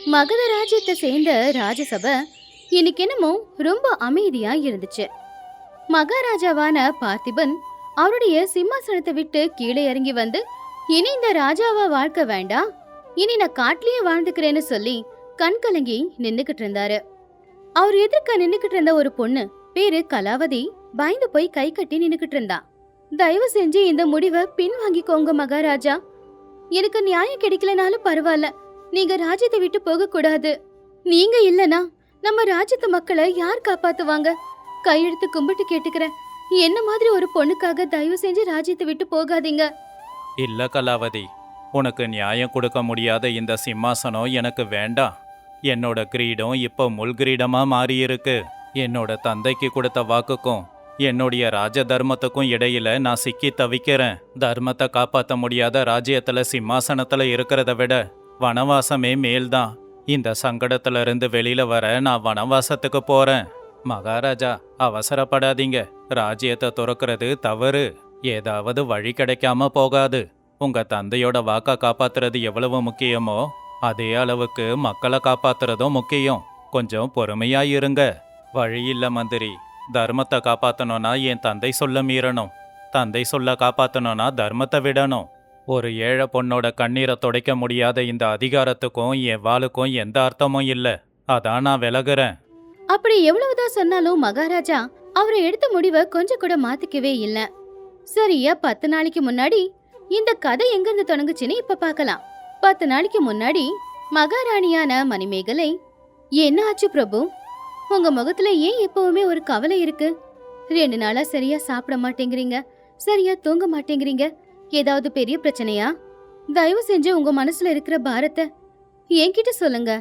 மகத ராஜ்யத்தை சேர்ந்த ராஜசபை இன்னைக்கு என்னமோ ரொம்ப அமைதியா இருந்துச்சு. மகாராஜாவான பார்த்திபன் அவருடைய சிம்மாசனத்தை விட்டு கீழே இறங்கி வந்து, இனி இந்த ராஜாவா வாழ்க்கை வேண்டாம், இனி நான் காட்டிலேயே வாழ்ந்துக்கிறேன்னு சொல்லி கண் கலங்கி நின்னுக்கிட்டு இருந்தாரு. அவர் எதிர்க்க நின்னுக்கிட்டு இருந்த ஒரு பொண்ணு பேரு கலாவதி பயந்து போய் கை கட்டி நின்னுக்கிட்டு இருந்தா. தயவு செஞ்சு இந்த முடிவை பின் வாங்கிக்கோங்க மகாராஜா, எனக்கு நியாயம் கிடைக்கலனாலும் பரவாயில்ல, நீங்க ராஜ்யத்தை விட்டு போக கூடாது. நீங்க இல்லனா நம்ம ராஜ்யத்து மக்களை யார் காப்பாத்துவாங்க? கையெடுத்து கும்பிட்டு கேட்டுக்கிறேன், என்ன மாதிரி ஒரு பொண்ணுக்காக தயவு செஞ்சு ராஜ்யத்தை விட்டு போகாதீங்க. இல்ல கலாவதி, உனக்கு நியாயம் கொடுக்க முடியாத இந்த சிம்மாசனம் எனக்கு வேண்டாம். என்னோட கிரீடம் இப்போ முள் கிரீடமா மாறியிருக்கு. என்னோட தந்தைக்கு கொடுத்த வாக்குக்கும் என்னுடைய ராஜ தர்மத்துக்கும் இடையில நான் சிக்கி தவிக்கிறேன். தர்மத்தை காப்பாற்ற முடியாத ராஜ்யத்துல சிம்மாசனத்துல இருக்கிறத விட வனவாசமே மேல்தான். இந்த சங்கடத்துல இருந்து வெளியில வர நான் வனவாசத்துக்கு போறேன். மகாராஜா, அவசரப்படாதீங்க. ராஜ்யத்தை துறக்கிறது தவறு. ஏதாவது வழி கிடைக்காம போகாது. உங்க தந்தையோட வாக்கை காப்பாத்துறது எவ்வளவு முக்கியமோ அதே அளவுக்கு மக்களை காப்பாத்துறதும் முக்கியம். கொஞ்சம் பொறுமையா இருங்க. வழி இல்ல மந்திரி. தர்மத்தை காப்பாத்தணும்னா என் தந்தை சொல்ல மீறணும். தந்தை சொல்ல காப்பாத்தணும்னா தர்மத்தை விடணும். ஒரு ஏழை பொண்ணோட கண்ணீரை துடைக்க முடியாத இந்த அதிகாரத்துக்கும் என் வாளுக்கும் எந்த அர்த்தமும் இல்லை. அதான் நான் விலகுறேன். அப்படி எவ்வளவுதான் சொன்னாலும் மகாராஜா அவரை எடுத்த முடிவை கொஞ்சம் கூட மாத்திக்கவே இல்ல. சரியா 10 நாளைக்கு முன்னாடி இந்த கதை எங்க இருந்து தொடங்குச்சுன்னு இப்ப பார்க்கலாம். 10 நாளைக்கு முன்னாடி மகாராணியான மணிமேகலை, என்ன ஆச்சு பிரபு, உங்க முகத்துல ஏன் எப்பவுமே ஒரு கவலை இருக்கு? 2 நாளா சரியா சாப்பிட மாட்டேங்கிறீங்க, சரியா தூங்க மாட்டேங்கிறீங்க, ஏதாவது பெரிய பிரச்சனையா? தயவு செஞ்சு உங்க மனசுல இருக்கிற பாரத்தை என்கிட்ட சொல்லுங்க.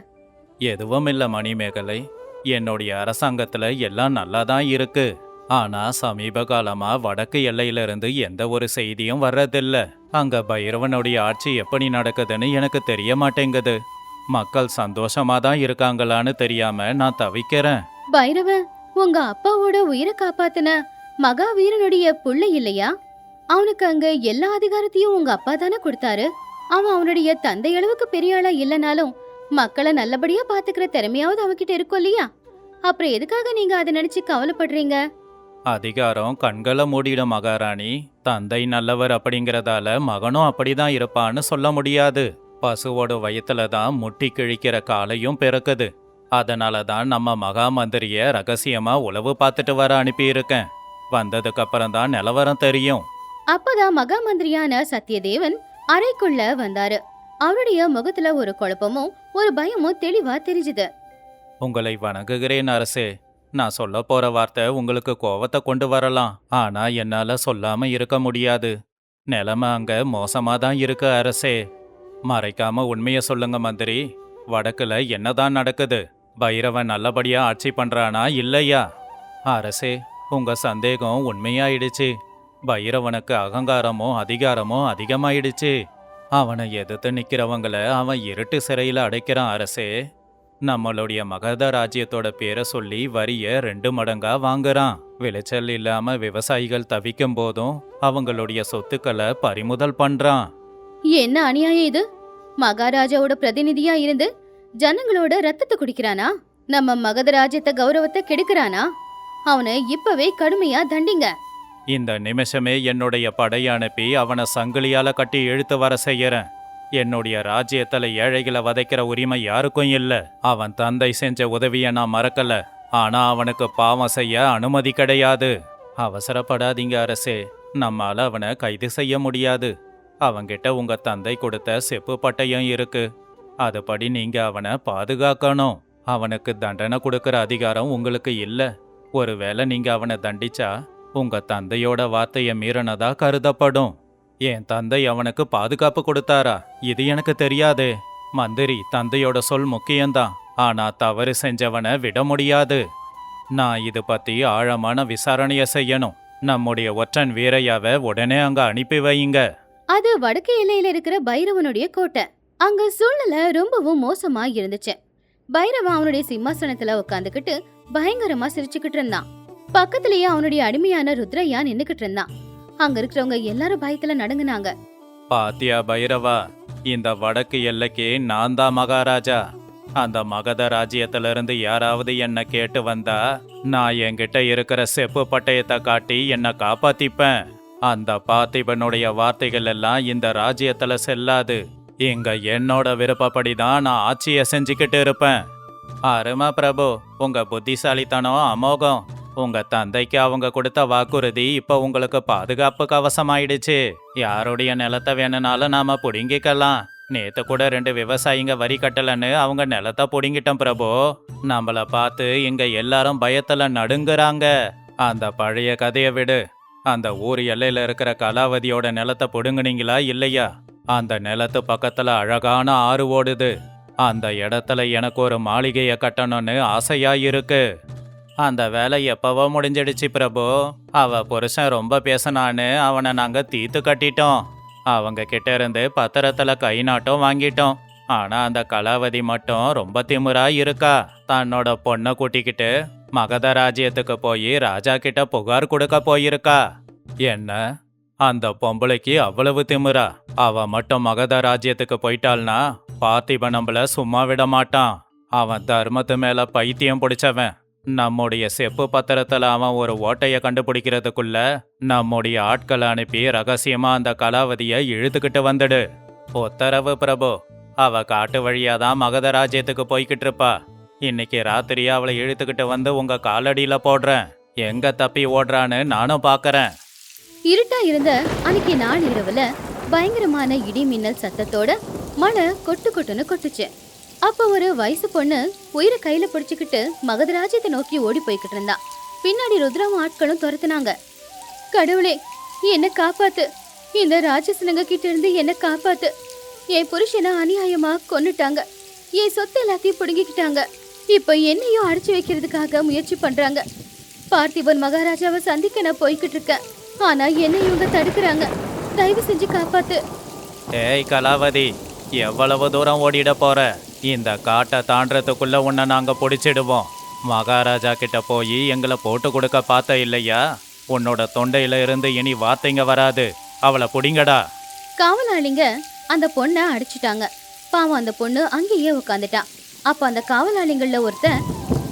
எதுவும் இல்ல மணிமேகலை. என்னுடைய அரசாங்கத்துல எல்லாம் நல்லா தான் இருக்கு. ஆனா சமீப காலமா வடக்கு எல்லையிலிருந்து எந்த ஒரு செய்தியும் வர்றதில்ல. அங்க பைரவனுடைய ஆட்சி எப்படி நடக்குதுன்னு எனக்கு தெரிய மாட்டேங்குது. மக்கள் சந்தோஷமா தான் இருக்காங்களான்னு தெரியாம நான் தவிக்கிறேன். பைரவன் உங்க அப்பாவோட உயிரை காப்பாத்தின மகாவீரனுடைய புள்ள இல்லையா? அவனுக்கு அங்க எல்லா அதிகாரத்தையும் உங்க அப்பா தானே கொடுத்தாரு. அவன் அவனுடைய தந்தை அளவுக்கு பெரிய ஆளா இல்லனாலும் மக்களை நல்லபடியா பாத்துக்கிற திறமையாவது அவகிட்ட இருக்கும் இல்லையா? அப்புறம் எதுக்காக நீங்க அதை நினைச்சு கவலைப்படுறீங்க? அதிகாரம் கண்களை மூடிடும் மகாராணி. தந்தை நல்லவர் அப்படிங்கறதால மகனும் அப்படிதான் இருப்பான்னு சொல்ல முடியாது. பசுவோட வயித்துல தான் முட்டி கிழிக்கிற காலையும் பிறக்குது. அதனால தான் நம்ம மகா மந்திரிய ரகசியமா உளவு பார்த்துட்டு வர அனுப்பியிருக்கேன். வந்ததுக்கு அப்புறம் தான் நிலவரம் தெரியும். அப்பதான் மகா மந்திரியான சத்யதேவன் அறைக்குள்ள வந்தாரு. அவருடைய முகத்துல ஒரு குழப்பமும் ஒரு பயமும் தெளிவா தெரிஞ்சுது. உங்களை வணங்குகிறேன் அரசே. நான் சொல்ல போற வார்த்தை உங்களுக்கு கோவத்தை கொண்டு வரலாம். ஆனா என்னால சொல்லாம இருக்க முடியாது. நிலைமை அங்க மோசமா தான் இருக்கு அரசே. மறைக்காம உண்மைய சொல்லுங்க மந்திரி. வடக்குல என்னதான் நடக்குது? பைரவன் நல்லபடியா ஆட்சி பண்றானா இல்லையா? அரசே, உங்க சந்தேகம் உண்மையாயிடுச்சு. பைரவனுக்கு அகங்காரமும் அதிகாரமும் அதிகமாயிடுச்சு. அவனை எதிர்த்து நிக்கிறவங்கள அவன் இருட்டு சிறையில அடைக்கிறான் அரசே. நம்மளுடைய மகத ராஜ்யத்தோட பேரை சொல்லி வரிய 2 மடங்கா வாங்குறான். விளைச்சல் இல்லாம விவசாயிகள் தவிக்கும் போதும் அவங்களுடைய சொத்துக்களை பறிமுதல் பண்றான். என்ன அநியாயம் இது? மகாராஜாவோட பிரதிநிதியா இருந்து ஜனங்களோட ரத்தத்தை குடிக்கிறானா? நம்ம மகத ராஜ்யத்தை கௌரவத்தை கெடுக்கிறானா? அவனை இப்பவே கடுமையா தண்டிங்க. இந்த நிமிஷமே என்னுடைய படை அனுப்பி அவனை சங்கிலியால கட்டி இழுத்து வர செய்யறேன். என்னுடைய ராஜ்யத்துல ஏழைகளை வதைக்கிற உரிமை யாருக்கும் இல்ல. அவன் தந்தை செஞ்ச உதவிய நான் மறக்கல. ஆனா அவனுக்கு பாவம் செய்ய அனுமதி கிடையாது. அவசரப்படாதீங்க அரசே. நம்மால அவனை கைது செய்ய முடியாது. அவங்கிட்ட உங்க தந்தை கொடுத்த செப்பு பட்டயம் இருக்கு. அதுபடி நீங்க அவனை பாதுகாக்கணும். அவனுக்கு தண்டனை கொடுக்கற அதிகாரம் உங்களுக்கு இல்ல. ஒருவேளை நீங்க அவனை தண்டிச்சா உங்க தந்தையோட வார்த்தையை மீறினதா கருதப்படும். என் தந்தை அவனுக்கு பாதுகாப்பு கொடுத்தாரா? இது எனக்கு தெரியாதே. மந்திரி, தந்தையோட சொல் முக்கியம்தான். ஆனா தவறு செஞ்சவனை விட முடியாது. நான் இது பத்தி ஆழமான விசாரணைய செய்யணும். நம்முடைய ஒற்றன் வீரையாவை உடனே அங்க அனுப்பி வையுங்க. அது வடக்கு எல்லையில இருக்கிற பைரவனுடைய கோட்டை. அங்க சூழ்நிலை ரொம்பவும் மோசமா இருந்துச்சு. பைரவன் அவனுடைய சிம்மாசனத்துல உட்காந்துக்கிட்டு பயங்கரமா சிரிச்சுக்கிட்டு இருந்தான். பக்கத்திலேயே அவனுடைய அடிமையான ருத்ரையா நின்னுக்கிட்டு இருந்தான். அங்க இருக்கிறவங்க எல்லாரும் பயத்துல நடுங்குனாங்க. பாத்தியா பைரவா, இந்த வடக்கு எல்லைக்கு நான் தான் மகாராஜா. அந்த மகத ராஜ்யத்திலிருந்து யாராவது என்ன கேட்டு வந்தா நான் என்கிட்ட இருக்கிற செப்பு பட்டயத்தை காட்டி என்னை காப்பாத்திப்பேன். அந்த பார்த்திபனுடைய வார்த்தைகள் எல்லாம் இந்த ராஜ்யத்துல செல்லாது. இங்க என்னோட விருப்பப்படி தான் நான் ஆட்சியை செஞ்சுக்கிட்டு இருப்பேன். அருமா பிரபு, உங்க புத்திசாலித்தனம் அமோகம். உங்க தந்தைக்கு அவங்க கொடுத்த வாக்குறுதி இப்ப உங்களுக்கு பாதுகாப்பு கவசமாயிடுச்சு. யாருடைய நிலத்தை வேணும்னாலும் நாம புடுங்கிக்கலாம். நேத்து கூட 2 விவசாயிங்க வரி கட்டலன்னு அவங்க நிலத்தை புடுங்கிட்டோம் பிரபு. நம்மள பார்த்து இங்க எல்லாரும் பயத்துல நடுங்குறாங்க. அந்த பழைய கதையை விடு. அந்த ஊர் எல்லையில இருக்கிற கலாவதியோட நிலத்தை புடுங்குனீங்களா இல்லையா? அந்த நிலத்து பக்கத்துல அழகான ஆறு ஓடுது. அந்த இடத்துல எனக்கு ஒரு மாளிகையை கட்டணும்னு ஆசையா இருக்கு. அந்த வேலை எப்பவோ முடிஞ்சிடுச்சு பிரபு. அவ புருஷன் ரொம்ப பேசினான்னு அவனை நாங்க தீத்து கட்டிட்டோம். அவங்க கிட்ட இருந்து பத்திரத்துல கை நாட்டம் வாங்கிட்டோம். ஆனா அந்த கலாவதி மட்டும் ரொம்ப திமிரா இருக்கா. தன்னோட பொண்ணை கூட்டிக்கிட்டு மகத ராஜ்யத்துக்கு போய் ராஜா கிட்ட புகார் கொடுக்க போயிருக்கா. என்ன, அந்த பொம்பளைக்கு அவ்வளவு திமிரா? அவ மட்டும் மகத ராஜ்யத்துக்கு போயிட்டாள்னா பார்த்திபன் நம்மள சும்மா விட மாட்டான். அவன் தர்மத்து மேல பைத்தியம் பிடிச்சவன். நம்முடைய செப்பு பத்திரத்துல அவன் ஒரு ஓட்டைய கண்டுபிடிக்கிறதுக்குள்ள நம்முடைய ஆட்களை அனுப்பி ரகசியமா அந்த கலாவதியை இழுத்துக்கிட்டு வந்துடு. உத்தரவு பிரபு. அவ காட்டு வழியாதான் மகத ராஜ்யத்துக்கு போய்கிட்டு இருப்பா. இன்னைக்கு ராத்திரியா அவளை இழுத்துக்கிட்டு வந்து உங்க காலடியில போடுறேன். எங்க தப்பி ஓடுறான்னு நானும் பாக்கறேன். இருட்டா இருந்த அன்னைக்கு நாள் இரவுல பயங்கரமான இடி மின்னல் சத்தத்தோட மழை கொட்டு கொட்டுன்னு கொட்டுச்சு. அப்ப ஒரு வயசு பொண்ணு உயிரை கையில பிடிச்சுக்கிட்டு மகதராஜ்யத்தை நோக்கி ஓடி போய்கிட்டு இருந்தா. பின்னாடி ருத்ராவும் ஆட்களும் துரத்துனாங்க. கடவுளே, என்ன காப்பாத்து! இந்த ராட்சசனுங்க கிட்ட இருந்து என்ன காப்பாத்து! என் புருஷனை அநியாயமா கொன்னுட்டாங்க. என் சொத்து எல்லாத்தையும் பிடுங்கிக்கிட்டாங்க. இப்ப என்னையும் அடைச்சு வைக்கிறதுக்காக முயற்சி பண்றாங்க. பார்த்திபன் மகாராஜாவை சந்திக்க நான் போய்கிட்டு இருக்கேன். ஆனா என்னை இவங்க தடுக்கிறாங்க. தயவு செஞ்சு காப்பாத்து. ஏய் கலாவதி, எவ்வளவு தூரம் ஓடிட போற? இந்த காட்டை தாண்டறதுக்குள்ள உன்னை நாங்க பிடிச்சிடுவோம். மகாராஜா கிட்ட போய் எங்களை போட்டு கொடுக்க பார்த்த இல்லையா? உன்னோட தொண்டையில இருந்து இனி வார்த்தைங்க வராது. அவளை புடிங்கடா. காவலாளிங்க அந்த பொண்ணை அடிச்சுட்டாங்க. பாவம், அந்த பொண்ணு அங்கேயே உட்காந்துட்டான். அப்ப அந்த காவலாளிங்கள்ல ஒருத்தன்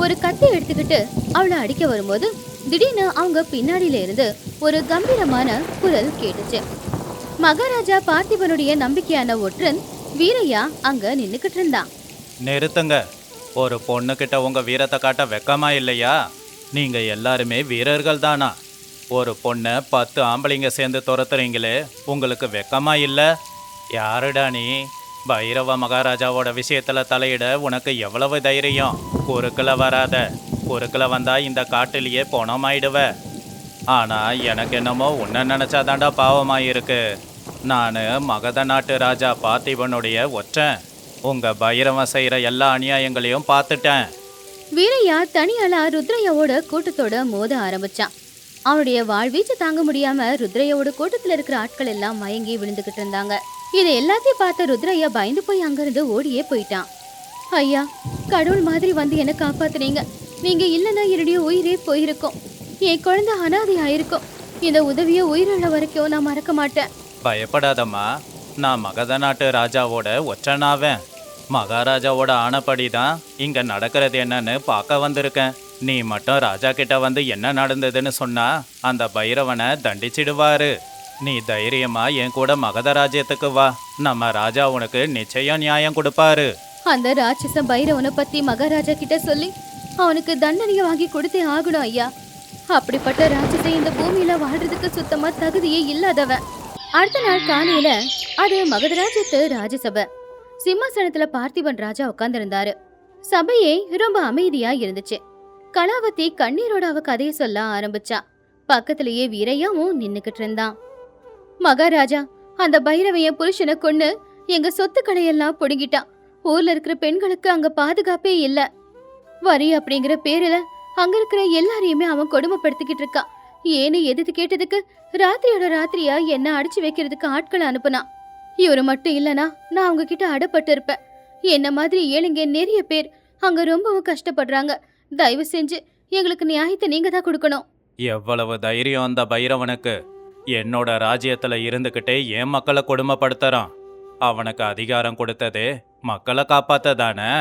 ஒரு கத்தி எடுத்துக்கிட்டு அவளை அடிக்க வரும்போது திடீர்னு அவங்க பின்னாடியில இருந்து ஒரு கம்பீரமான குரல் கேட்டுச்சு. மகாராஜா பார்த்திபனுடைய நம்பிக்கையான ஒற்றன் வீரையா அங்க நின்னுக்கிட்டு இருந்தான். நிறுத்துங்க. ஒரு பொண்ணுகிட்ட உங்க வீரத்தை காட்ட வெக்கமா இல்லையா? நீங்க எல்லாருமே வீரர்கள் தானா? ஒரு பொண்ணை 10 ஆம்பளைங்க சேர்ந்து துரத்துறீங்களே, உங்களுக்கு வெக்கமா இல்ல? யாருடா நீ? பைரவ மகாராஜாவோட விஷயத்துல தலையிட உனக்கு எவ்வளவு தைரியம்? குறுக்குல வராத. குறுக்குல வந்தா இந்த காட்டிலேயே பொணமாயிடுவ. ஆனா எனக்கு என்னமோ உன்னை நினைச்சாதாண்டா பாவமாயிருக்கு. நான் மகத நாட்டு ராஜா பார்த்திபனுடைய ஒற்றன். உங்க பைரவன் செய்யற எல்லா அநியாயங்களையும் பார்த்துட்டேன். வீரையா தனியாளா ருத்ரையாவோட கூட்டத்தோட மோத ஆரம்பிச்சான். அவனுடைய வாழ்வீச்சு தாங்க முடியாம ருத்ரையாவோட கூட்டத்துல இருக்கிற ஆட்கள் எல்லாம் மயங்கி விழுந்துகிட்டு இருந்தாங்க. இதை எல்லாத்தையும் பார்த்த ருத்ரையா பயந்து போய் அங்கிருந்து ஓடியே போயிட்டான். ஐயா, கடவுள் மாதிரி வந்து என்ன காப்பாத்துனீங்க. நீங்க இல்லைன்னா என்னுடைய உயிரே போயிருக்கும். என் குழந்தை அனாதை ஆயிருக்கும். இந்த உதவியை உயிருள்ள வரைக்கும் நான் மறக்க மாட்டேன். பயப்படாதம்மா. நான் மகத நாட்டு ராஜாவோட ஒற்றனாவேன். மகாராஜாவோட ஆணைப்படி தான் இங்க நடக்கிறது என்னன்னு பார்க்க வந்திருக்கேன். நீ மட்டும் ராஜா கிட்ட வந்து என்ன நடந்ததுன்னு சொன்னா அந்த பைரவனை தண்டிச்சிடுவாரு. நீ தைரியமா என் கூட மகத ராஜ்யத்துக்கு வா. நம்ம ராஜா உனக்கு நிச்சயம் நியாயம் கொடுப்பாரு. அந்த ராட்சச பைரவனை பத்தி மகாராஜா கிட்ட சொல்லி அவனுக்கு தண்டனையை வாங்கி கொடுத்தே ஆகணும் ஐயா. அப்படிப்பட்ட ராட்சசை இந்த பூமியில வாழ்றதுக்கு சுத்தமா தகுதியே இல்லாதவன். அடுத்த நாள் காலையில அது மகதராஜ்யத்து ராஜசபை. சிம்மாசனத்துல பார்த்திபன் ராஜா உட்கார்ந்திருந்தாரு. சபையே ரொம்ப அமைதியா இருந்துச்சு. கலாவதி கண்ணீரோட அவ கதையை சொல்ல ஆரம்பிச்சா. பக்கத்திலேயே வீரையாவும் நின்னுக்கிட்டு இருந்தான். மகாராஜா, அந்த பைரவைய புருஷனை கொன்னு எங்க சொத்துக்களையெல்லாம் புடுங்கிட்டான். ஊர்ல இருக்கிற பெண்களுக்கு அங்க பாதுகாப்பே இல்ல. வரி அப்படிங்கிற பேருல அங்க இருக்கிற எல்லாரையுமே அவன் கொடுமைப்படுத்திக்கிட்டு இருக்கான். ஏன்னு எதிர்த்து கேட்டதுக்கு ராத்திரியோட ராத்திரியா என்ன அடிச்சு வைக்கிறதுக்கு ஆட்களை அனுப்புனான். இவரு மட்டும் இல்லனா நான் அவங்க கிட்ட அடப்பட்டு இருப்பேன். என்ன மாதிரி ஏழைங்க நிறைய பேர் அங்க ரொம்பவும் கஷ்டப்படுறாங்க. தயவு செஞ்சு எங்களுக்கு நியாயத்தை நீங்க தான் கொடுக்கணும். எவ்வளவு தைரியம் அந்த பைரவனுக்கு! என்னோட ராஜ்யத்துல இருந்துகிட்டே என் மக்களை கொடுமைப்படுத்துறான். அவனுக்கு அதிகாரம் கொடுத்ததே மக்களை காப்பாத்த தானே.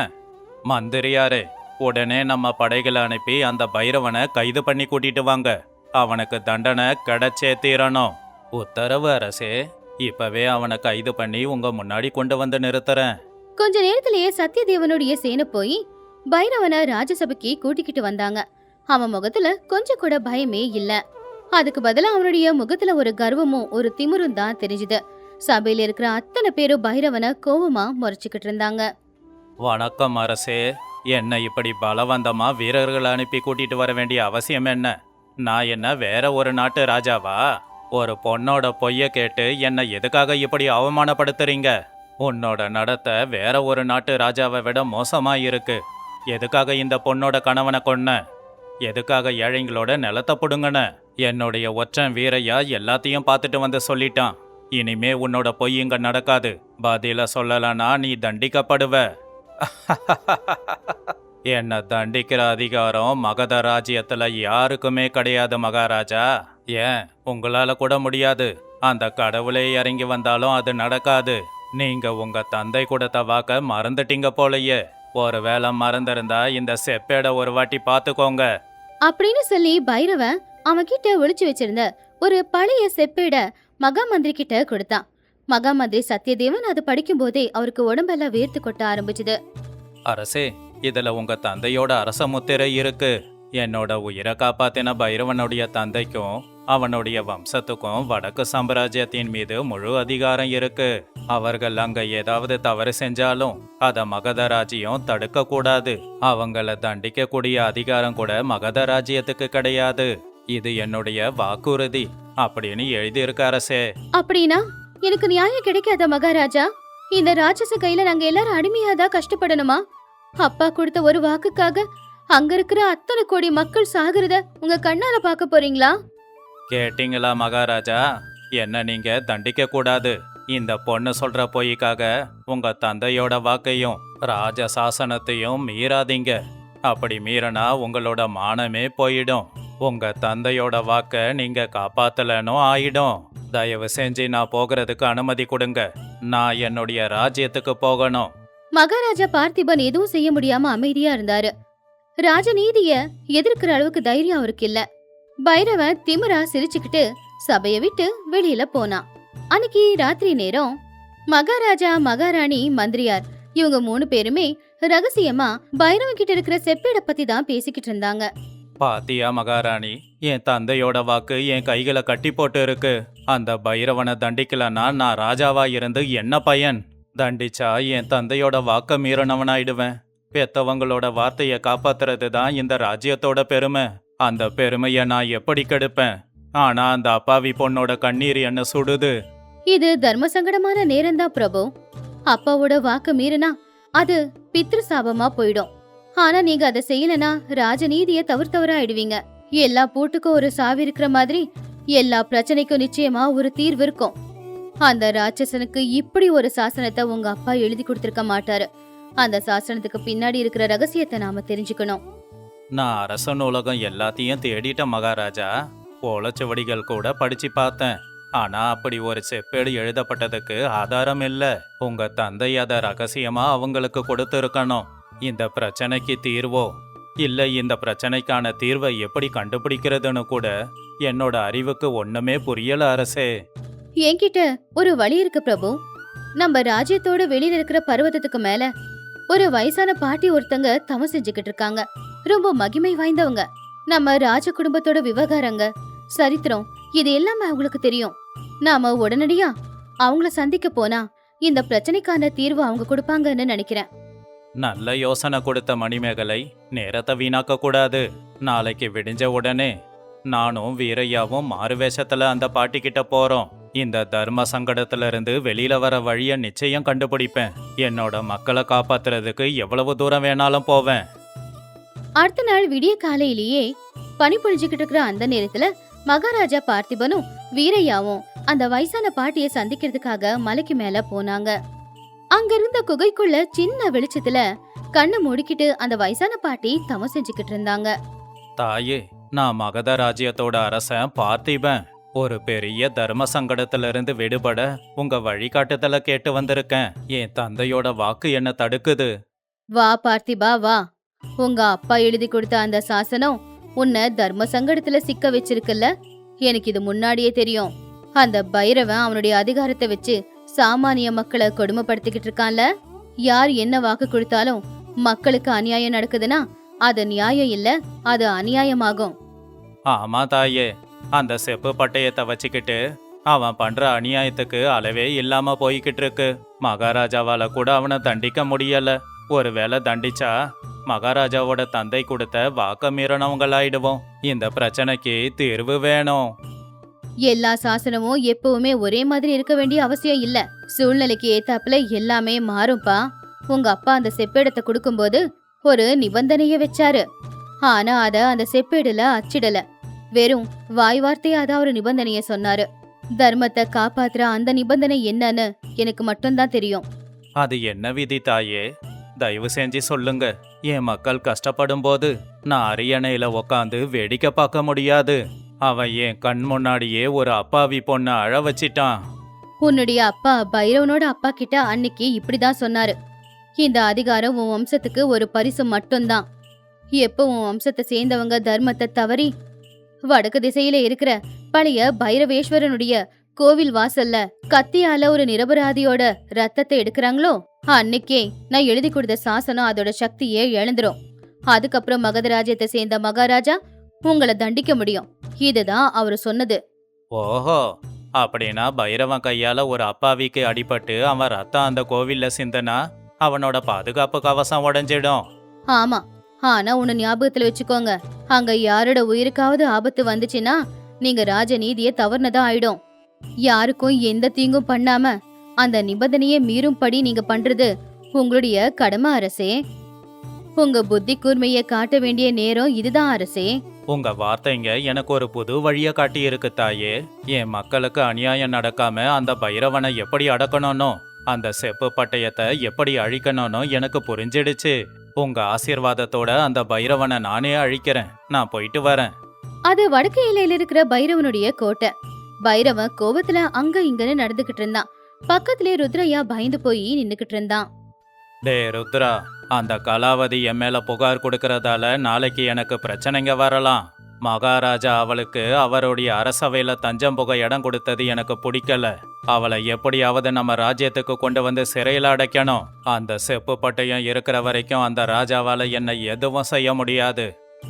மந்திரியாரே, உடனே நம்ம படைகளை அனுப்பி அந்த பைரவனை கைது பண்ணி கூட்டிட்டு வாங்க. அவனுக்கு தண்டனை கிடைச்சே தீரணும். உத்தரவு அரசே. இப்பவே அவனை கைது பண்ணி உங்க முன்னாடி கொண்டு வந்து நிறுத்துறேன். கொஞ்ச நேரத்திலேயே சத்தியதேவனுடைய சேனை போய் பைரவனை ராஜசபைக்கு கூட்டிக்கிட்டு வந்தாங்க. அவன் முகத்துல கொஞ்சம் கூட பயமே இல்ல. அதுக்கு பதிலா அவனுடைய முகத்துல ஒரு கர்வமும் ஒரு திமிரும் தான் தெரிஞ்சுது. சபையில இருக்கிற அத்தனை பேரும் பைரவனை கோவமா முறைச்சுக்கிட்டு இருந்தாங்க. வணக்கம் அரசே. என்னை இப்படி பலவந்தமா வீரர்களை அனுப்பி கூட்டிட்டு வர வேண்டிய அவசியம் என்ன? நான் என்ன வேற ஒரு நாட்டு ராஜாவா? ஒரு பொண்ணோட பொய்ய கேட்டு என்னை எதுக்காக இப்படி அவமானப்படுத்துறீங்க? உன்னோட நடத்தை வேற ஒரு நாட்டு ராஜாவை விட மோசமா இருக்கு. எதுக்காக இந்த பொண்ணோட கணவனை கொன்ன? எதுக்காக ஏழைங்களோட நிலத்தை புடுங்கன? என்னுடைய ஒற்றன் வீரையா எல்லாத்தையும் பார்த்துட்டு வந்து சொல்லிட்டான். இனிமே உன்னோட பொய் இங்க நடக்காது. பதில சொல்லலனா நீ தண்டிக்கப்படுவ. என்னை தண்டிக்கிற அதிகாரம் மகத ராஜ்யத்துல யாருக்குமே கிடையாது மகாராஜா. ஏன் உங்களால கூட முடியாது. அந்த கடவுளே இறங்கி வந்தாலும் அது நடக்காது. நீங்க உங்க தந்தை கொடுத்த வாக்க மறந்துட்டீங்க போலயே. ஒருவேளை மறந்திருந்தா இந்த செப்பேட ஒரு வாட்டி பாத்துக்கோங்க அப்படின்னு சொல்லி பைரவன் அவன் கிட்ட ஒளிச்சு வச்சிருந்த ஒரு பழைய செப்பேட மகா மந்திரி கிட்ட கொடுத்தான். மகா மந்திரி சத்தியதேவன் அது படிக்கும் போதே அவருக்கு உடம்பெல்லாம் வேர்த்து கொட்ட ஆரம்பிச்சுது. அரசே, இதுல உங்க தந்தையோட அரச முத்திரை இருக்கு. என்னோட உயிரை காப்பாத்தின பைரவனுடைய தந்தைக்கும் அவனுடைய வம்சத்துக்கும் வடக்கு சாம்ராஜ்யத்தின் மீது முழு அதிகாரம் இருக்கு. அவர்கள் அங்க ஏதாவது தவறு செஞ்சாலும் அத மகத ராஜ்யம் தடுக்க கூடாது. அவங்கள தண்டிக்க கூடிய அதிகாரம் கூட மகத ராஜ்யத்துக்கு கிடையாது. இது என்னுடைய வாக்குறுதி அப்படின்னு எழுதியிருக்கு அரசே. அப்படின்னா எனக்கு நியாயம் கிடைக்காத மகாராஜா? இந்த ராட்சச கையில நாங்க எல்லாரும் அடிமையாதான் கஷ்டப்படணுமா? அப்பா கொடுத்த ஒரு வாக்குக்காக அங்க இருக்கிற அத்தனை கோடி மக்கள் சாகுறத உங்க கண்ணால பாக்க போறீங்களா? கேட்டீங்களா மகாராஜா? என்ன நீங்க தண்டிக்க கூடாது. இந்த பொண்ணு சொல்ற பொய்க்காக உங்க தந்தையோட வாக்கையும் ராஜ சாசனத்தையும் மீறாதீங்க. அப்படி மீறினா உங்களோட மானமே போயிடும். உங்க தந்தையோட வாக்க நீங்க காப்பாத்தலனும் ஆயிடும். தயவு செஞ்சு நான் போகிறதுக்கு அனுமதி கொடுங்க. நான் என்னுடைய ராஜ்யத்துக்கு போகணும். மகாராஜா பார்த்திபன் எதுவும் செய்ய முடியாம அமைதியா இருந்தாரு. ராஜநீதிய எதிர்க்கிற அளவுக்கு தைரியம் அவருக்கு இல்ல. பைரவன் திமிரா சிரிச்சுக்கிட்டு சபைய விட்டு வெளியில போனான். அன்னைக்கு ராத்திரி நேரம் மகாராஜா, மகாராணி, மந்திரியார் இவங்க 3 பேருமே ரகசியமா பைரவன் கிட்ட இருக்கிற செப்பேட பத்தி தான் பேசிக்கிட்டு இருந்தாங்க. பாத்தியா மகாராணி, என் தந்தையோட வாக்கு என் கைகளை கட்டி போட்டு இருக்கு. அந்த பைரவனை தண்டிக்கலன்னா நான் ராஜாவா இருந்து என்ன பயன்? தண்டிச்சா என் தந்தையோட வாக்க மீறினவனாயிடுவேன். பெத்தவங்களோட வார்த்தையை காப்பாத்துறது தான் இந்த ராஜ்யத்தோட பெருமை. அந்த பெருமையை நான் எப்படி கெடுப்பேன்? ஆனா அந்த அப்பாவி பொண்ணோட கண்ணீர் என்ன சுடுது. இது தர்ம சங்கடமான நேரம்தான் பிரபு. அப்பாவோட வாக்கு மீறினா அது பித்ரு சாபமா போயிடும். ஆனா நீங்க அதை செய்யலனா ராஜநீதிய தவிர்த்தவராயிடுவீங்க. எல்லா பூட்டுக்கும் ஒரு சாவி இருக்கிற மாதிரி எல்லா பிரச்சனைக்கும் நிச்சயமா ஒரு தீர்வு இருக்கும். அந்த ராட்சசனுக்கு இப்படி ஒரு சாசனத்தை உங்க அப்பா எழுதி கொடுத்திருக்க மாட்டாரு. அந்த சாசனத்துக்கு பின்னாடி இருக்கிற ரகசியத்தை நாம தெரிஞ்சுக்கணும். நான் அரச நூலகம் எல்லாத்தையும் தேடிட்டேன் மகாராஜா. ஓலைச்சுவடிகள் கூட படிச்சு பார்த்தேன். ஆனா அப்படி ஒரு செப்பேடு எழுதப்பட்டதுக்கு ஆதாரம் இல்ல. உங்க தந்தை அதை ரகசியமா அவங்களுக்கு கொடுத்திருக்கணும். இந்த பிரச்சனைக்கு தீர்வோ இல்ல இந்த பிரச்சனைக்கான தீர்வை எப்படி கண்டுபிடிக்கிறதுன்னு கூட என்னோட அறிவுக்கு ஒண்ணுமே புரியல அரசே. என்கிட்ட ஒரு வழி இருக்கு பிரபு. நம்ம ராஜ்யத்தோட வெளியில இருக்கிற பர்வதத்துக்கு மேல ஒரு வயசான பாட்டி ஒருத்தங்க தவம் செஞ்சுக்கிட்டு இருக்காங்க. ரொம்ப மகிமை வாய்ந்தவங்க. நம்ம ராஜ குடும்பத்தோட விவகாரங்க, சரித்திரம் இது எல்லாமே அவங்களுக்கு தெரியும். நாம உடனடியா அவங்கள சந்திக்க போனா இந்த பிரச்சனைக்கான தீர்வு அவங்க கொடுப்பாங்கன்னு நினைக்கிறேன். நல்ல யோசனை கொடுத்த மணிமேகலை. நேரத்தை வீணாக்க கூடாது. நாளைக்கு விடிஞ்ச உடனே நானும் வீரையாவும் மாறுவேஷத்துல அந்த பாட்டி கிட்ட போறோம். இந்த தர்ம சங்கடத்துல இருந்து வெளியில வர வழிய நிச்சயம் கண்டுபிடிப்பேன். என்னோட மக்களை காப்பாத்துறதுக்கு எவ்வளவு தூரம் வேணாலும் போவேன். அடுத்த நாள் விடிய காலையிலேயே பனி பொழிஞ்சுக்கிட்டு இருக்கிற அந்த நேரத்துல மகாராஜா பார்த்திபனும் வீரையாவும் அந்த வயசான பாட்டிய சந்திக்கிறதுக்காக மலைக்கு மேல போனாங்க. அங்க இருந்த குகைக்குள்ள சின்ன வெளிச்சத்துல கண்ணை மூடிக்கிட்டு அந்த வயசான பாட்டி தவம் செஞ்சுக்கிட்டு இருந்தாங்க. தாயே, நான் மகத ராஜ்யத்தோட அரசன் பார்த்திபன். ஒரு பெரிய தர்ம சங்கடத்துல இருந்து விடுபட உங்க வழிகாட்டுதல கேட்டு வந்திருக்கேன். என் தந்தையோட வாக்கு என்ன தடுக்குது. வா பார்த்திபா வா. உங்க அப்பா எழுதி கொடுத்த அந்த சாசனம் உன்னை தர்ம சங்கடத்துல சிக்க வச்சிருக்குல்ல. எனக்கு இது முன்னாடியே தெரியும். அந்த பைரவன் அவனுடைய அதிகாரத்தை வச்சு சாமானிய மக்களை கொடுமைப்படுத்திக்கிட்டு இருக்கான்ல. யார் என்ன வாக்கு கொடுத்தாலும் மக்களுக்கு அநியாயம் நடக்குதுன்னா அது நியாயம் இல்ல, அது அநியாயமாகும். ஆமா தாயே, அந்த செப்பு பட்டயத்தை வச்சுக்கிட்டு அவன் பண்ற அநியாயத்துக்கு அளவே இல்லாம போய்கிட்டு இருக்கு. மகாராஜாவால கூட அவனை தண்டிக்க முடியல. ஒருவேளை தண்டிச்சா மகாராஜாவோட தந்தை கொடுத்த வாக்க மீறினவங்களாயிடுவோம். இந்த பிரச்சனைக்கு தீர்வு வேணும். எல்லா சாசனமும் எப்பவுமே ஒரே மாதிரி இருக்க வேண்டிய அவசியம் இல்ல. சூழ்நிலைக்கு ஏத்தாப்புல எல்லாமே மாறும்பா. உங்க அப்பா அந்த செப்பேடத்தை கொடுக்கும்போது ஒரு நிபந்தனைய வச்சாரு. ஆனா அத அந்த செப்பேடுல அச்சிடல. வெறும் வாய் வார்த்தையா அதான் ஒரு நிபந்தனைய சொன்னாரு. தர்மத்தை காப்பாத்துற அந்த நிபந்தனை என்னன்னு எனக்கு மட்டும்தான் தெரியும். அது என்ன விதி தாயே? தயவு செஞ்சு சொல்லுங்க. என் மக்கள் கஷ்டப்படும் போது நான் அரியணையில உக்காந்து வேடிக்கை பார்க்க முடியாது. அவன் என் கண் முன்னாடியே ஒரு அப்பாவி பொண்ணை அழ வச்சிட்டான். உன்னுடைய அப்பா பைரவனோட அப்பா கிட்ட அன்னைக்கு இப்படிதான் சொன்னாரு. இந்த அதிகாரம் உன் வம்சத்துக்கு ஒரு பரிசு மட்டும்தான். எப்போ உன் வம்சத்தை சேர்ந்தவங்க தர்மத்தை தவறி வடக்கு திசையில இருக்கிற பழைய பைரவேஸ்வரனுடைய கோவில் வாசல்ல கத்தியால ஒரு நிரபராதியோட ரத்தத்தை எடுக்கிறாங்களோ அன்னைக்கே நான் எழுதி கொடுத்த சாசனம் அதோட சக்தியே இழந்துரும். அதுக்கப்புறம் மகத ராஜ்யத்தை சேர்ந்த மகாராஜா உங்களை தண்டிக்க முடியும். இதுதான் அவரு சொன்னது. ஓஹோ, அப்படின்னா பைரவன் கையால ஒரு அப்பாவிக்கு அடிபட்டு அவன் ரத்தம் அந்த கோவில்ல சிந்தனா அவனோட பாதுகாப்பு கவசம் உடைஞ்சிடும். ஆமா, ஆனா உன்னை ஞாபகத்துல வச்சுக்கோங்க. அங்க யாரோட உயிருக்காவது ஆபத்து வந்துச்சுன்னா நீங்க ராஜநீதியை தவறுனதா ஆயிடும். யாருக்கும் எந்த தீங்கும் பண்ணாம அந்த நிபந்தனையை மீறும்படி நீங்க பண்றது உங்களுடைய கடமை அரசே. உங்க புத்தி கூர்மையை காட்ட வேண்டிய நேரம் இதுதான் அரசே. உங்க வார்த்தைங்க எனக்கு ஒரு புது வழிய காட்டி இருக்கு தாயே. என் மக்களுக்கு அநியாயம் நடக்காம அந்த பைரவனை எப்படி அடக்கணும்னோ அந்த செப்பு பட்டயத்தை எப்படி அழிக்கணும்னு எனக்கு புரிஞ்சிடுச்சு. உங்க ஆசீர்வாதத்தோட அந்த பைரவனை நானே அழிக்கிறேன். நான் போயிட்டு வரேன். அது வடக்கு எல்லையில இருக்கிற பைரவனுடைய கோட்டை. பைரவன் கோபத்துல அங்க இங்கன்னு நடந்துகிட்டு இருந்தான். பக்கத்திலே ருத்ரையா பயந்து போய் நின்னுகிட்டு இருந்தான். டே ருத்ரா, அந்த கலாவதி என் மேல புகார் கொடுக்கறதால நாளைக்கு எனக்கு பிரச்சனைங்க வரலாம். மகாராஜா அவளுக்கு அவருடைய அரசவையில தஞ்சம் புக இடம் கொடுத்தது எனக்கு பிடிக்கல. அவளை எப்படியாவது நம்ம ராஜ்யத்துக்கு கொண்டு வந்து சிறையில் அடைக்கணும். அந்த செப்பு பட்டயம் இருக்கிற வரைக்கும் அந்த ராஜாவால என்னை எதுவும் செய்ய முடியாது.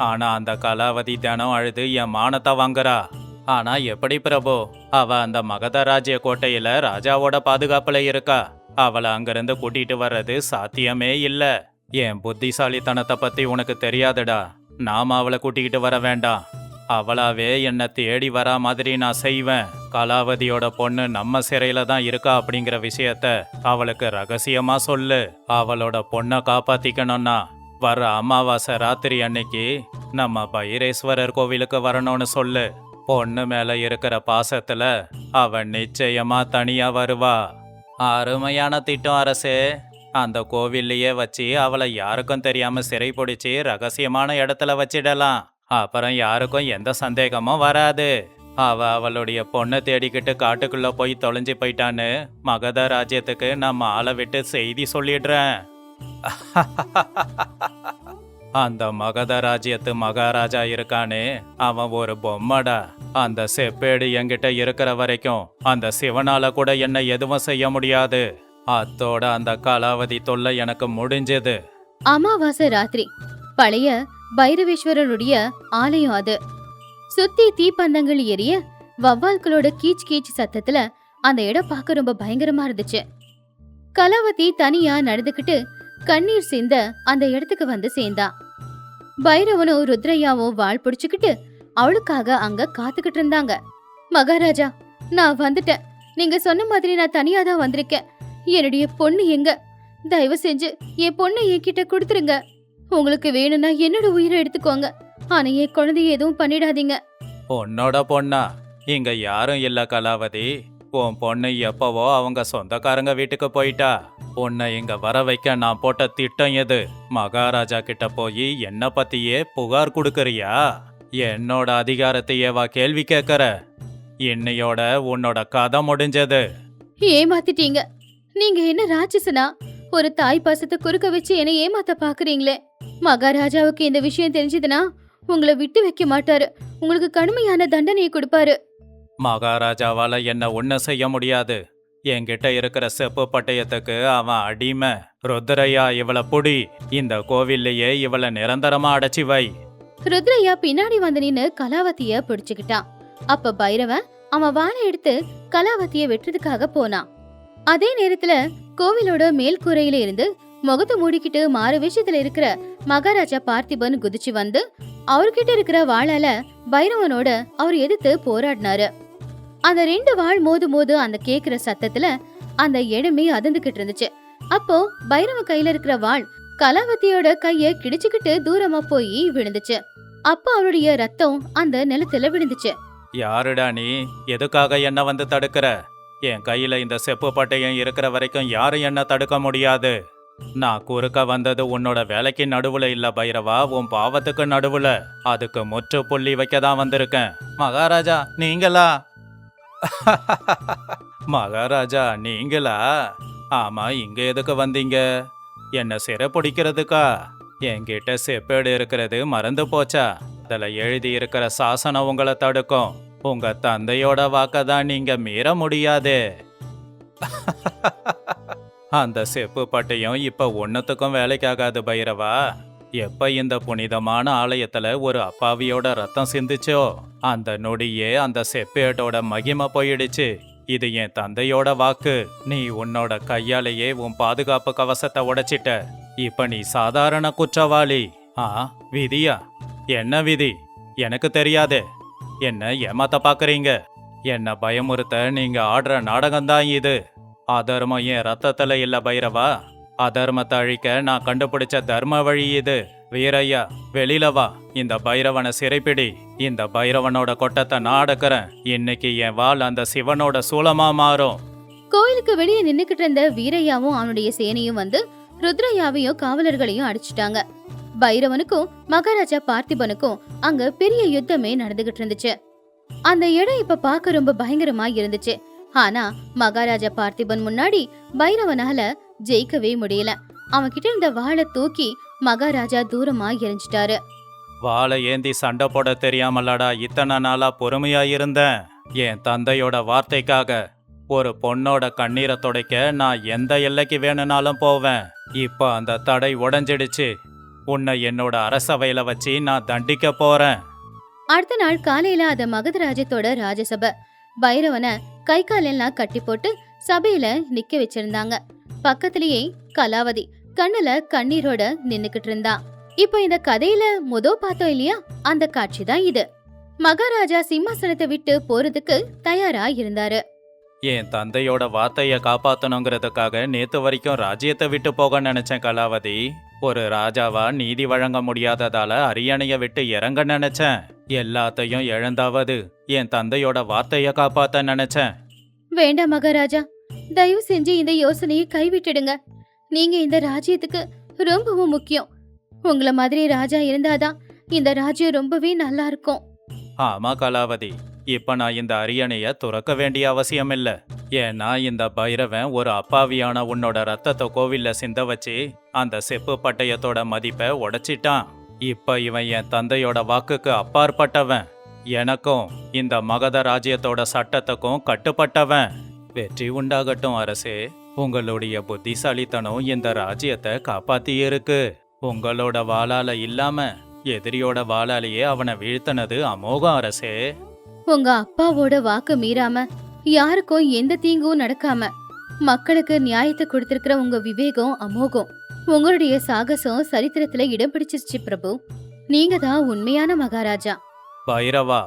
ஆனா அந்த கலாவதி தினம் அழுது என் மானத்தை வாங்குறா. ஆனா எப்படி பிரபு? அவ அந்த மகத ராஜ்ய கோட்டையில ராஜாவோட பாதுகாப்புல இருக்கா. அவளை அங்கிருந்து கூட்டிட்டு வர்றது சாத்தியமே இல்ல. என் புத்திசாலித்தனத்தை பத்தி உனக்கு தெரியாதுடா. நாம அவளை கூட்டிக்கிட்டு வர வேண்டாம். அவளாவே என்னை தேடி வரா மாதிரி நான் செய்வேன். கலாவதியோட பொண்ணு நம்ம சிறையில தான் இருக்கா அப்படிங்கிற விஷயத்த அவளுக்கு ரகசியமா சொல்லு. அவளோட பொண்ணை காப்பாத்திக்கணும்னா வர அமாவாசை ராத்திரி அன்னைக்கு நம்ம பைரேஸ்வரர் கோவிலுக்கு வரணும்னு சொல்லு. பொண்ணு மேல இருக்கிற பாசத்துல அவன் நிச்சயமா தனியா வருவா. அருமையான திட்டம் அரசே. அந்த கோவில்லையே வச்சு அவளை யாருக்கும் தெரியாம சிறை பிடிச்சி ரகசியமான இடத்துல வச்சிடலாம். அப்புறம் யாருக்கும் எந்த சந்தேகமும் வராது. அவளுடைய பொண்ணை தேடிக்கிட்டு காட்டுக்குள்ள போய் தொலைஞ்சு போயிட்டான்னு மகத ராஜ்யத்துக்கு நம்ம ஆளை விட்டு செய்தி சொல்லிடுறேன். அந்த மகத ராஜ்யத்து மகாராஜா இருக்கானே, அவன் ஒரு பொம்மடா. அந்த செப்பேடு என்கிட்ட இருக்கிற வரைக்கும் அந்த சிவனால கூட என்ன எதுவும் செய்ய முடியாது. அத்தோட அந்த கலாவதி தொல்லை எனக்கு முடிஞ்சது. அமாவாசை ராத்திரி பழைய பைரவேஸ்வரனுடைய ஆலயம் அது. சுத்தி தீப்பந்தங்கள் எரிய வவ்வால்களோட கீச் கீச் சத்தத்துல அந்த இடம் பார்க்க ரொம்ப பயங்கரமா இருந்துச்சு. கலாவதி தனியா நடந்துகிட்டு கண்ணீர் சிந்த அந்த இடத்துக்கு வந்து சேர்ந்தா. பைரவனும் ருத்ரையாவும் வாள் பிடிச்சுக்கிட்டு அவளுக்காக அங்க காத்துக்கிட்டு இருந்தாங்க. மகாராஜா, நான் வந்துட்டேன். நீங்க சொன்ன மாதிரி நான் தனியா தான் வந்திருக்கேன். என்னுடைய பொண்ணு எங்க? தயவு செஞ்சு என் பொண்ணை என்கிட்ட கொடுத்துருங்க. உங்களுக்கு வேணும்னா என்னோட உயிரை எடுத்துக்கோங்க. ஆனா என் குழந்தைய எதுவும் பண்ணிடாதீங்க. உன்னோட பொண்ணா? இங்க யாரும் இல்ல கலாவதி. உன் பொண்ணு எப்பவோ அவங்க சொந்தக்காரங்க வீட்டுக்கு போயிட்டா. உன்னை இங்க வர வைக்க நான் போட்ட திட்டம் எது? மகாராஜா கிட்ட போய் என்ன பத்தியே புகார் கொடுக்கறியா? என்னோட அதிகாரத்தையேவா கேள்வி கேட்கற? இன்னையோட உன்னோட கதை முடிஞ்சது. ஏமாத்திட்டீங்க. நீங்க என்ன ராட்சசனா? ஒரு தாய் பாசத்தை குறுக்க வச்சு என்னை ஏமாத்த பாக்குறீங்களே. மகாராஜாவுக்கு இந்த விஷயம் தெரிஞ்சதுன்னா உங்களை விட்டு வைக்க மாட்டாரு. உங்களுக்கு கடுமையான தண்டனையை கொடுப்பாரு. மகாராஜாவால என்ன ஒன்றும் செய்ய முடியாது. என்கிட்ட இருக்கிற செப்பு பட்டயத்துக்கு அவன் அடிமை. ருத்ரையா, இவளை புடி. இந்த கோவில்லையே இவளை நிரந்தரமா அடைச்சி வை. ருத்ரையா பின்னாடி வந்து நின்னு கலாவதிய பிடிச்சுக்கிட்டான். அப்ப பைரவன் அவன் வாளை எடுத்து கலாவதிய வெட்டுறதுக்காக போனான். அதே நேரத்துல கோவிலோட மேல்கூரையில இருந்து முகத்தை மூடிக்கிட்டு மாறு விஷயத்துல இருக்கிற மகாராஜா பார்த்திபன் குதிச்சு வந்து அவர்கிட்ட இருக்கிற வாளால பைரவனோட அவர் எதிர்த்து போராடினாரு. அந்த 2 வாள் மோது அந்த கேக்குற சத்தத்துல அந்த இடமே அதிர்ந்துகிட்டு இருந்துச்சு. அப்போ பைரவ கையில இருக்கிற வாள் கலாவதியோட கைய கிடிச்சுக்கிட்டு தூரமா போய் விழுந்துச்சு. அப்போ அவருடைய ரத்தம் அந்த நிலத்துல விழுந்துச்சு. யாருடா நீ? எதுக்காக என்ன வந்து தடுக்கிற? என் கையில இந்த செப்பு பட்டயம் இருக்கிற வரைக்கும் யாரும் என்ன தடுக்க முடியாது. நான் குறுக்க வந்தது உன்னோட வேலைக்கு நடுவுல இல்ல பைரவா, உன் பாவத்துக்கு நடுவுல. அதுக்கு முற்றுப்புள்ளி வைக்க தான் வந்திருக்கேன். மகாராஜா நீங்களா? மகாராஜா நீங்களா? ஆமா, இங்க எதுக்கு வந்தீங்க? என்ன சிறைப்பிடிக்கிறதுக்கா? என்கிட்ட செப்பேடு இருக்கிறது மறந்து போச்சா? அதுல எழுதி இருக்கிற சாசனம் உங்களை தடுக்கும். உங்க தந்தையோட வாக்க தான் நீங்க மீற முடியாது. அந்த செப்பு பட்டயம் இப்ப ஒன்னுத்துக்கும் வேலைக்காகாது பைரவா. எப்ப இந்த புனிதமான ஆலயத்துல ஒரு அப்பாவியோட ரத்தம் சிந்துச்சோ அந்த நொடியே அந்த செப்பேட்டோட மகிமை போயிடுச்சு. இது என் தந்தையோட வாக்கு. நீ உன்னோட கையாலேயே உன் பாதுகாப்பு கவசத்தை உடைச்சிட்ட. இப்ப நீ சாதாரண குற்றவாளி. விதியா? என்ன விதி? எனக்கு தெரியாது. என்ன ஏமாத்த பாக்குறீங்க? என்ன பயமுறுத்த நீங்க ஆடுற நாடகம்தான் இது. அதர்மம் என் ரத்தத்துல இல்ல பைரவா. அதர்மத்தை அழிக்க நான் கண்டுபிடிச்ச தர்ம வழி இது. வீரையா, வெளியில வா. இந்த பைரவனை சிறைப்பிடி. இந்த பைரவனோட கொட்டத்தை நான் அடக்குறேன். இன்னைக்கு என் வாள் அந்த சிவனோட சூலமா மாறும். கோயிலுக்கு வெளியே நின்னுக்கிட்டு இருந்த வீரையாவும் அவனுடைய சேனையும் வந்து ருத்ரையாவையும் காவலர்களையும் அடிச்சுட்டாங்க. பைரவனுக்கும் மகாராஜா பார்த்திபனுக்கும் அங்க பெரிய யுத்தமே நடந்துகிட்டு இருந்துச்சு. அந்த இடம் இப்ப பார்க்க ரொம்ப பயங்கரமா இருந்துச்சு. ஆனா மகாராஜா பார்த்திபன் முன்னாடி பைரவனால ஜெயிக்கவே முடியல. அவன் கிட்ட இருந்த வாளை தூக்கி மகாராஜா தூரமா எரிஞ்சிட்டாரு. வாளை ஏந்தி சண்டை போட தெரியாமலடா இத்தனை நாளா பொறுமையா இருந்தேன். என் தந்தையோட வார்த்தைக்காக ஒரு பொண்ணோட கண்ணீரை துடைக்க நான் எந்த எல்லைக்கு வேணும்னாலும் போவேன். இப்ப அந்த தடை உடைஞ்சிடுச்சு. உன்னை என்னோட அரசவையில வச்சு நான் தண்டிக்க போறேன். அடுத்த நாள் காலையில அத மகதராஜத்தோட ராஜசபை பைரவனை கை காலெல்லாம் கட்டி போட்டு சபையில நிக்க வச்சிருந்தாங்க. பக்கத்திலேயே கலாவதி கண்ணுல கண்ணீரோட நின்னுக்கிட்டு இருந்தா. இப்போ இந்த கதையில பார்த்தோம் இல்லையா, அந்த காட்சி தான் இது. மகாராஜா சிம்மாசனத்தை விட்டு போறதுக்கு தயாரா இருந்தாரு. என் தந்தையோட வார்த்தைய காப்பாத்தணுங்கிறதுக்காக நேத்து வரைக்கும் ராஜ்யத்தை விட்டு போக நினைச்சேன் கலாவதி. ஒரு ராஜாவா நீதி வழங்க முடியாததால அரியணைய விட்டு இறங்க நினைச்சேன். எல்லாத்தையும் இழந்தாவது என் தந்தையோட வார்த்தைய காப்பாத்த நினைச்சேன். வேண்டாம் மகாராஜா, தயவு செஞ்சு இந்த யோசனையை கைவிட்டுடுங்க. நீங்க இந்த ராஜ்யத்துக்கு ரொம்பவும் முக்கியம். உங்கள மாதிரி ராஜா இருந்தாதான் இந்த ராஜ்யம் ரொம்பவே நல்லா இருக்கும். ஆமா கலாவதி, இப்ப நான் இந்த அரியணைய துறக்க வேண்டிய அவசியம் இல்ல. ஏன்னா இந்த பைரவன் ஒரு அப்பாவியான உன்னோட ரத்தத்தை கோவில்ல சிந்த வச்சு அந்த செப்பு பட்டயத்தோட மதிப்பை உடைச்சிட்டான். இப்ப இவன் என் தந்தையோட வாக்குக்கு அப்பாற்பட்டவன். எனக்கும் இந்த மகத ராஜ்யத்தோட சட்டத்துக்கும் கட்டுப்பட்டவன். வெற்றி உண்டாகட்டும் அரசே. உங்களுடைய புத்திசாலித்தனம் இந்த ராஜ்யத்தை காப்பாத்தி இருக்கு. உங்களோட வாளால இல்லாம எதிரியோட வாளாலேயே அவனை வீழ்த்தினது அமோகம் அரசே. உங்க அப்பாவோட வாக்கு மீறாம யாருக்கும் எந்த தீங்கும் நடக்காம மக்களுக்கு நியாயத்தை கொடுத்திருக்கிற உங்க விவேகம் அமோகம். உங்களுடைய சாகசம் சரித்திரத்துல இடம் பிடிச்சிருச்சு பிரபு. நீங்க தான் உண்மையான மகாராஜா. பைரவா,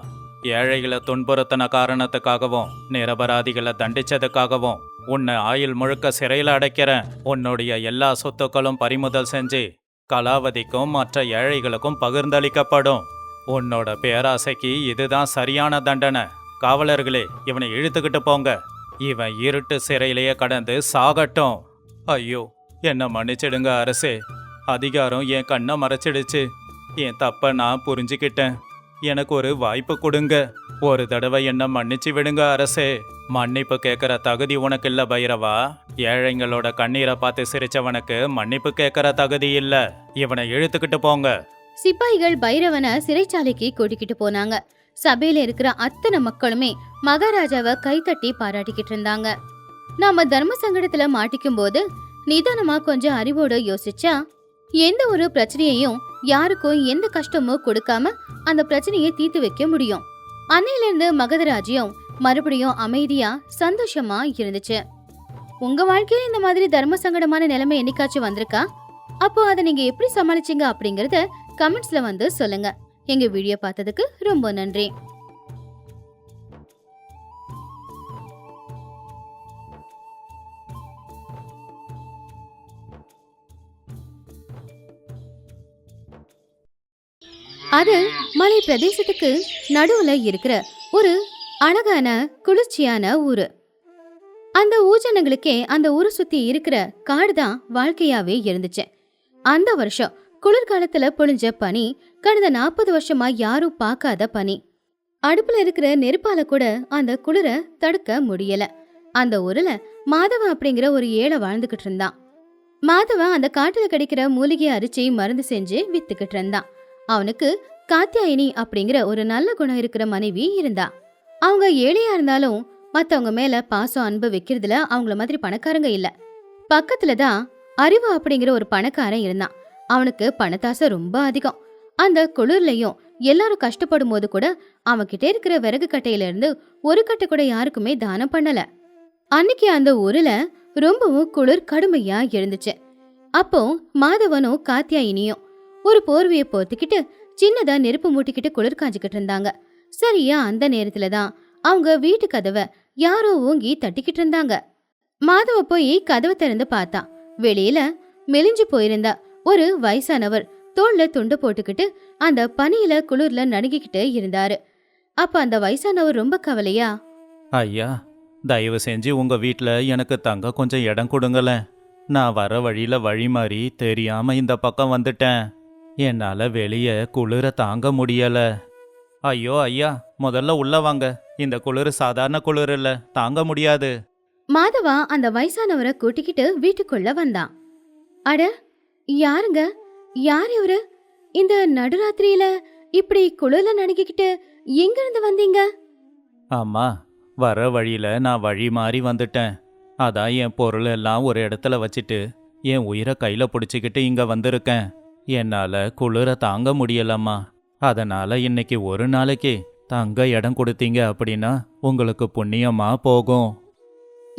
ஏழைகளை துன்புறுத்தின காரணத்துக்காகவும் நிரபராதிகளை தண்டிச்சதுக்காகவும் உன்னை ஆயுள் முழுக்க சிறையில் அடைக்கிறேன். உன்னுடைய எல்லா சொத்துக்களும் பறிமுதல் செஞ்சு கலாவதிக்கும் மற்ற ஏழைகளுக்கும் பகிர்ந்தளிக்கப்படும். உன்னோட பேராசைக்கு இதுதான் சரியான தண்டனை. காவலர்களே, இவனை இழுத்துக்கிட்டு போங்க. இவன் இருட்டு சிறையிலேயே கடந்து சாகட்டும். ஐயோ, என்ன மன்னிச்சிடுங்க அரசே. அதிகாரம் என் கண்ணை மறைச்சிடுச்சு. என் தப்ப நான் புரிஞ்சுக்கிட்டேன். எனக்கு ஒரு வாய்ப்பு கொடுங்க. ஒரு தடவை என்ன மன்னிச்சு விடுங்க அரசே. மன்னிப்பு கேட்குற தகுதி உனக்கு இல்ல பைரவா. ஏழைங்களோட கண்ணீரை பார்த்து சிரிச்சவனுக்கு மன்னிப்பு கேட்குற தகுதி இல்ல. இவனை இழுத்துக்கிட்டு போங்க. சிப்பாய்கள் பைரவனை சிறைச்சாலைக்கு கூட்டிக்கிட்டு போனாங்க. சபையில இருக்கிற அத்தனை மக்களுமே மகாராஜாவை கைத்தட்டி பாராட்டிக்கிட்டு இருந்தாங்க. நாம தர்ம சங்கடத்துல மாட்டிக்கும் போது நிதானமா கொஞ்சம் அறிவோட யோசிச்சா எந்த ஒரு பிரச்சனையையும் யாருக்கும் எந்த கஷ்டமும் கொடுக்காம அந்த பிரச்சனையை தீர்த்து வைக்க முடியும். அன்னையில இருந்து மகத ராஜ்யம் மறுபடியும் அமைதியா சந்தோஷமா இருந்துச்சு. உங்க வாழ்க்கையில இந்த மாதிரி தர்ம சங்கடமான நிலைமை என்னைக்காச்சும் வந்திருக்கா? அப்போ அதை நீங்க எப்படி சமாளிச்சீங்க அப்படிங்கறத கமெண்ட்ஸ்ல வந்து சொல்லுங்க. எங்க வீடியோ பார்த்ததுக்கு ரொம்ப நன்றி. அது மலை பிரதேசத்துக்கு நடுவுல இருக்கிற ஒரு அழகான குளிர்ச்சியான ஊரு. அந்த ஊஜனங்களுக்கே அந்த ஊரை சுத்தி இருக்கிற காடு தான் வாழ்க்கையாவே இருந்துச்சு. அந்த வருஷம் குளிர்காலத்துல பொழிஞ்ச பனி கடந்த 40 வருஷமா யாரும் பார்க்காத பனி. அடுப்புல இருக்கிற நெருப்பால கூட அந்த குளிர தடுக்க முடியல. அந்த ஊர்ல மாதவன் அப்படிங்கிற ஒரு ஏழை வாழ்ந்துகிட்டு இருந்தான். மாதவன் அந்த காட்டுல கிடைக்கிற மூலிகையை அரிச்சு மருந்து செஞ்சு வித்துக்கிட்டு இருந்தான். அவனுக்கு காத்தியாயினி அப்படிங்கிற ஒரு நல்ல குணம் இருக்கிற மனைவி இருந்தா. அவங்க ஏழையா இருந்தாலும் மத்தவங்க மேல பாசம் அன்பு வைக்கிறதுல அவங்கள மாதிரி பணக்காரங்க இல்ல. பக்கத்துலதான் அறிவு அப்படிங்கிற ஒரு பணக்காரன் இருந்தான். அவனுக்கு பணத்தாசை ரொம்ப அதிகம். அந்த குளிர்லயும் எல்லாரும் கஷ்டப்படும் போது கூட அவன்கிட்ட இருக்கிற விறகு கட்டையில இருந்து ஒரு கட்டை கூட யாருக்குமே தானம் பண்ணல. அன்னைக்கு அந்த ஊர்ல ரொம்பவும் குளிர் கடுமையா இருந்துச்சு. அப்போ மாதவனும் காத்தியாயினியும் ஒரு போர்வையை போத்திக்கிட்டு சின்னதா நெருப்பு மூட்டிக்கிட்டு குளிர் காஞ்சிக்கிட்டு இருந்தாங்க. சரியா அந்த நேரத்துலதான் அவங்க வீட்டு கதவை யாரோ ஓங்கி தட்டிக்கிட்டு இருந்தாங்க. மாதவ போய் கதவை திறந்து பார்த்தா வெளியில மெலிஞ்சு போயிருந்தா ஒரு வயசானவர் தோல்ல துண்டு போட்டுக்கிட்டு அந்த பனியில குளிர்ல நடுங்கிக்கிட்டு இருந்தாரு. அப்ப அந்த வயசானவர் ரொம்ப கவலையா, ஐயா, தயவு செஞ்சு உங்க வீட்டில் எனக்கு தங்க கொஞ்சம் இடம் கொடுங்களேன். நான் வர வழியில வழி மாறி தெரியாம இந்த பக்கம் வந்துட்டேன். என்னால வெளியே குளிர தாங்க முடியல. ஐயோ ஐயா, முதல்ல உள்ள வாங்க. இந்த குளிர் சாதாரண குளிர் இல்ல, தாங்க முடியாது. மாதவா அந்த வயசானவரை கூட்டிக்கிட்டு வீட்டுக்குள்ள வந்தான். அட, யாருங்க? யார் இவரு? இந்த நடுராத்திரியில இப்படி குளிர்ல நடுங்கிக்கிட்டு எங்க இருந்து வந்தீங்க? ஆமா, வர வழியில நான் வழி மாறி வந்துட்டேன். அதான் என் பொருள் எல்லாம் ஒரு இடத்துல வச்சுட்டு என் உயிரை கையில பிடிச்சிக்கிட்டு இங்க வந்திருக்கேன். என்னால குளிர தாங்க முடியலம்மா. அதனால இன்னைக்கு ஒரு நாளைக்கு தங்க இடம் கொடுத்தீங்க அப்படின்னா உங்களுக்கு புண்ணியமா போகும்.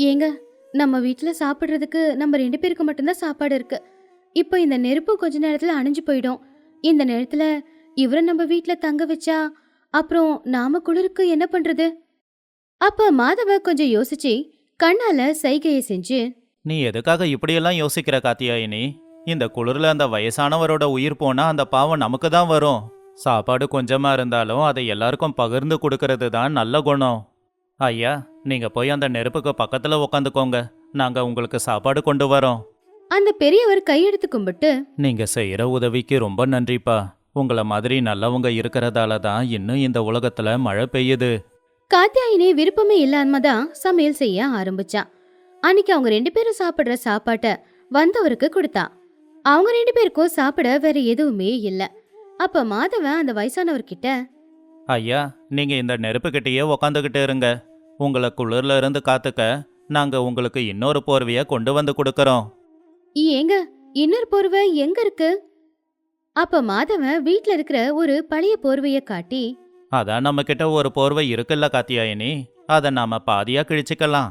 ஏங்க, நம்ம வீட்டுல சாப்பிடுறதுக்கு நம்ம 2 பேருக்கு மட்டும்தான் சாப்பாடு இருக்கு. இப்போ இந்த நெருப்பு கொஞ்ச நேரத்துல அணைஞ்சு போயிடும். இந்த நேரத்துல இவரை நம்ம வீட்டுல தங்க வச்சா அப்புறம் நாம குளிருக்கு என்ன பண்றது? அப்ப மாதவ கொஞ்சம் யோசிச்சு கண்ணால சைகையை செஞ்சு, நீ எதுக்காக இப்படியெல்லாம் யோசிக்கிற காத்தியாயினி? இந்த குளிர்ல அந்த வயசானவரோட உயிர் போனா அந்த பாவம் நமக்கு தான் வரும். சாப்பாடு கொஞ்சமா இருந்தாலும் அதை எல்லாருக்கும் பகிர்ந்து கொடுக்கறது தான் நல்ல குணம். ஐயா, நீங்க போய் அந்த நெருப்புக்கு பக்கத்துல உக்காந்துக்கோங்க. நாங்க உங்களுக்கு சாப்பாடு கொண்டு வரோம். அந்த பெரியவர் கையெடுத்து கும்பிட்டு, நீங்க செய்யற உதவிக்கு ரொம்ப நன்றிப்பா. உங்களை மாதிரி நல்லவங்க இருக்கிறதால தான் இன்னும் இந்த உலகத்துல மழை பெய்யுது. காத்தியாயினி விருப்பமே இல்லாம தான் சமையல் செய்ய ஆரம்பிச்சா. அன்னைக்கு அவங்க 2 பேரும் சாப்பிடுற சாப்பாட்டை வந்தவருக்கு கொடுத்தா. அவங்க 2 பேருக்கும் சாப்பிட வேற எதுவுமே இல்ல. அப்ப மாதவன் அந்த வயசானவர்கிட்ட, ஐயா, நீங்க இந்த நெருப்புக்கிட்டேயே உக்காந்துக்கிட்டு இருங்க. உங்களை குளிர்ல இருந்து காத்துக்க நாங்க உங்களுக்கு இன்னொரு போர்வைய கொண்டு வந்து கொடுக்கறோம். ஏங்க, இன்னொரு போர்வை எங்க இருக்கு? அப்ப மாதவன் வீட்ல இருக்கிற ஒரு பழைய போர்வைய காட்டி, அதான் நம்ம கிட்ட ஒரு போர்வை இருக்குல்ல காத்தியாயினி, அதை நாம பாதியா கிழிச்சுக்கலாம்.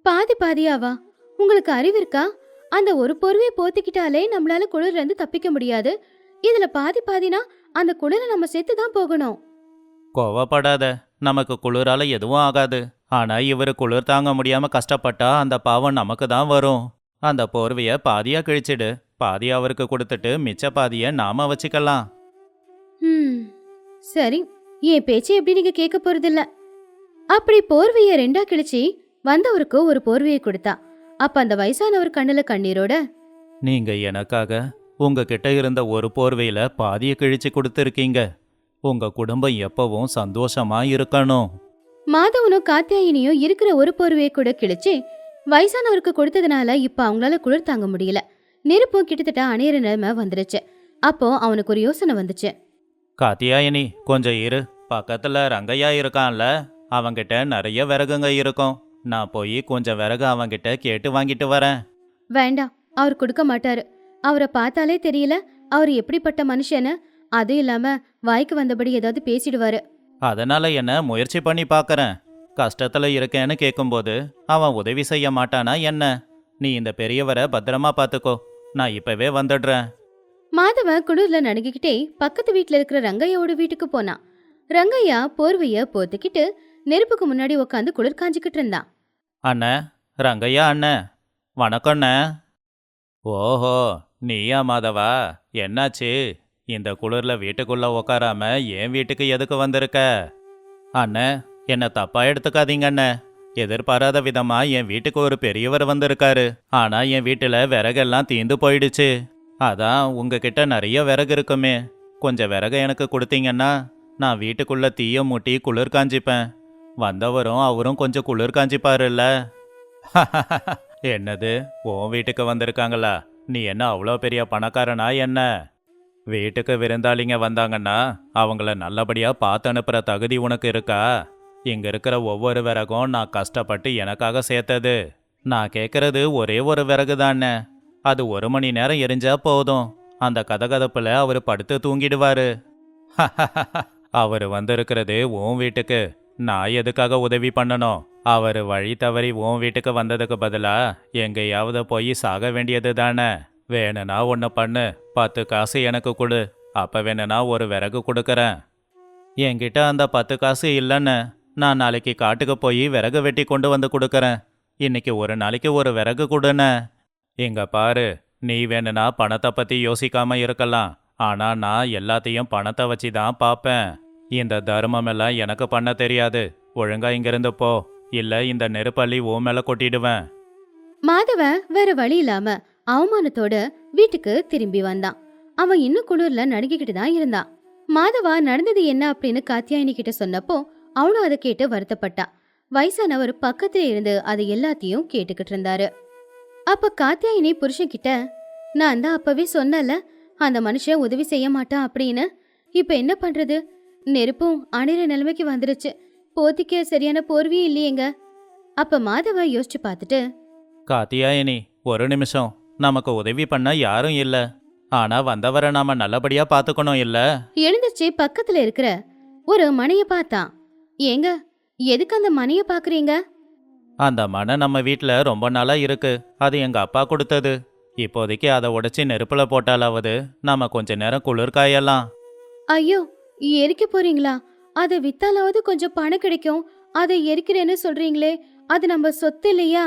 பாதி பாதியாவா? உங்களுக்கு அறிவு இருக்கா? அந்த ஒரு போர்வையை போத்திக்கிட்டாலே நம்மளால குளிர்ல இருந்து தப்பிக்க முடியாது. இதுல பாதி பாதினா அந்த குளிர நம்ம செத்து தான் போகணும். கோவப்படாத, நமக்கு குளிரால எதுவும் ஆகாது. ஆனா இவரு குளிர் தாங்க முடியாம கஷ்டப்பட்டா அந்த பாவம் நமக்கு தான் வரும். அந்த போர்வைய பாதியா கிழிச்சிடு. பாதி அவருக்கு கொடுத்துட்டு மிச்ச பாதிய நாம வச்சுக்கலாம். சரி, என் பேச்சு எப்படி நீங்க கேட்க போறதில்ல. அப்படி போர்வைய 2ஆ கிழிச்சு வந்தவருக்கு ஒரு போர்வையை கொடுத்தா. அப்ப அந்த வயசானவர் கண்ணுல கண்ணீரோட, நீங்க எனக்காக உங்ககிட்ட இருந்த ஒரு போர்வையில பாதிய கிழிச்சு கொடுத்துருக்கீங்க. உங்க குடும்பம் எப்பவும் சந்தோஷமா இருக்கணும். மாதவனும் காத்தியாயினியும் இருக்கிற ஒரு போர்வையை கூட கிழிச்சு வயசானவருக்கு கொடுத்ததுனால இப்ப அவங்களால குளிர் தாங்க முடியல. நெருப்பும் கிட்டத்தட்ட அணையிற நிலைமை வந்துருச்சு. அப்போ அவனுக்கு ஒரு யோசனை வந்துச்சு. காத்தியாயினி, கொஞ்சம் இரு. பக்கத்துல ரங்கையா இருக்கான்ல, அவங்கிட்ட நிறைய விறகுங்க இருக்கும். நான் போய் கொஞ்சம் விறகு அவங்கிட்ட கேட்டு வாங்கிட்டு வரேன். வேண்டாம், அவர் கொடுக்க மாட்டாரு. அவரை பார்த்தாலே தெரியல அவர் எப்படிப்பட்ட மனுஷன்னு. அதுவும் இல்லாம வாய்க்கு வந்தபடி ஏதாவது பேசிடுவாரு. அதனால என்ன முயற்சி பண்ணி பார்க்கறேன். கஷ்டத்துல இருக்கேன்னு கேட்கும்போது அவன் உதவி செய்ய மாட்டானா என்ன? நீ இந்த பெரியவரை பத்திரமா பார்த்துக்கோ. நான் இப்பவே வந்துடுறேன். மாதவன் குளிர்ல நடுங்கிக்கிட்டே பக்கத்து வீட்டுல இருக்கிற ரங்கையாவோட வீட்டுக்கு போனான். ரங்கையா போர்வைய போத்திக்கிட்டு நெருப்புக்கு முன்னாடி உட்காந்து குளிர் காஞ்சிக்கிட்டு இருந்தான். அண்ணே, ரங்கையா அண்ணே, வணக்கண்ணே. ஓஹோ, நீயா மாதவா? என்னாச்சு? இந்த குளிர்ல வீட்டுக்குள்ள உக்காராம என் வீட்டுக்கு எதுக்கு வந்திருக்க? அண்ணே, என்ன தப்பா எடுத்துக்காதீங்க அண்ணே. எதிர்பாராத விதமா என் வீட்டுக்கு ஒரு பெரியவர் வந்திருக்காரு. ஆனா என் வீட்டுல விறகெல்லாம் தீந்து போயிடுச்சு. அதான் உங்ககிட்ட நிறைய விறகு இருக்குமே, கொஞ்சம் விறகு எனக்கு கொடுத்தீங்கன்னா நான் வீட்டுக்குள்ள தீய மூட்டி குளிர் காஞ்சிப்பேன். வந்தவரும் அவரும் கொஞ்சம் குளிர் காஞ்சிப்பாருல்ல. என்னது, உன் வீட்டுக்கு வந்திருக்காங்களா? நீ என்ன அவ்வளோ பெரிய பணக்காரனா என்ன? வீட்டுக்கு விருந்தாளிங்க வந்தாங்கன்னா அவங்கள நல்லபடியா பார்த்து அனுப்புற தகுதி உனக்கு இருக்கா? இங்க இருக்கிற ஒவ்வொரு விறகும் நான் கஷ்டப்பட்டு எனக்காக சேர்த்தது. நான் கேட்கறது ஒரே ஒரு விறகு தானே. அது 1 மணி நேரம் எரிஞ்சா போதும். அந்த கதகதப்புல அவர் படுத்து தூங்கிடுவாரு. அவர் வந்திருக்கிறது உன் வீட்டுக்கு. நான் எதுக்காக உதவி பண்ணணும்? அவர் வழி தவறி உன் வீட்டுக்கு வந்ததுக்கு பதிலா எங்கேயாவது போய் சாக வேண்டியது தானே. வேணும்னா ஒன்று பண்ணு, 10 காசு எனக்கு கொடு. அப்ப வேணும்னா ஒரு விறகு கொடுக்கறேன். என்கிட்ட அந்த 10 காசு இல்லைன்னு. நான் நாளைக்கு காட்டுக்கு போய் விறகு வெட்டி கொண்டு வந்து கொடுக்கறேன். இன்னைக்கு ஒரு நாளைக்கு ஒரு விறகு கொடுன்னு. இங்க பாரு, நீ வேணும்னா பணத்தை பத்தி யோசிக்காம இருக்கலாம். ஆனா நான் எல்லாத்தையும் பணத்தை வச்சு தான் பார்ப்பேன். இந்த தர்மம் எல்லாம் எனக்கு பண்ண தெரியாது. ஒழுங்கா இங்கிருந்து போ, இல்ல இந்த நெருப்பள்ளி உன் மேல கொட்டிடுவேன். மாதவன் வேற வழி இல்லாம அவமானத்தோட வீட்டுக்கு திரும்பி வந்தான். அவன் இன்னும் குளிர்ல நடுங்கிக்கிட்டு தான் இருந்தான். மாதவா நடந்தது என்ன அப்படின்னு காத்தியாயினி கிட்ட சொன்னப்போ அவனும் அதை கேட்டு வருத்தப்பட்டா. வயசானவர் பக்கத்துல இருந்து அதை எல்லாத்தையும் கேட்டுக்கிட்டு இருந்தாரு. அப்ப காத்தியாயினி புருஷன் கிட்ட, நான் தான் அப்பவே சொன்னல அந்த மனுஷன் உதவி செய்ய மாட்டான் அப்படின்னு. இப்ப என்ன பண்றது? நெருப்பும் அணைற நிலைமைக்கு வந்துருச்சு. போத்திக்க சரியான போர்வையே இல்லையேங்க. அப்ப மாதவ யோசிச்சு பார்த்துட்டு, காத்தியாயினி, ஒரு நிமிஷம். நமக்கு உதவி பண்ண யாரும் இல்ல. ஆனா வந்தவரை நாம நல்லபடியா பாத்துக்கணும் இல்ல? எழுந்திருச்சு பக்கத்துல இருக்கிற ஒரு மனைய பார்த்தான். ஏங்க, எதுக்கு அந்த மனைய பாக்குறீங்க? அந்த மனை நம்ம வீட்ல ரொம்ப நாளா இருக்கு. அது எங்க அப்பா கொடுத்தது. இப்போதைக்கு அதை உடைச்சி நெருப்புல போட்டாலாவது நாம கொஞ்ச நேரம் குளிர் காயலாம். ஐயோ, எரிக்க போறீங்களா? அதை வித்தாலாவது கொஞ்சம் பணம் கிடைக்கும். அதை எரிக்கிறேன்னு சொல்றீங்களே, அது நம்ம சொத்து இல்லையா?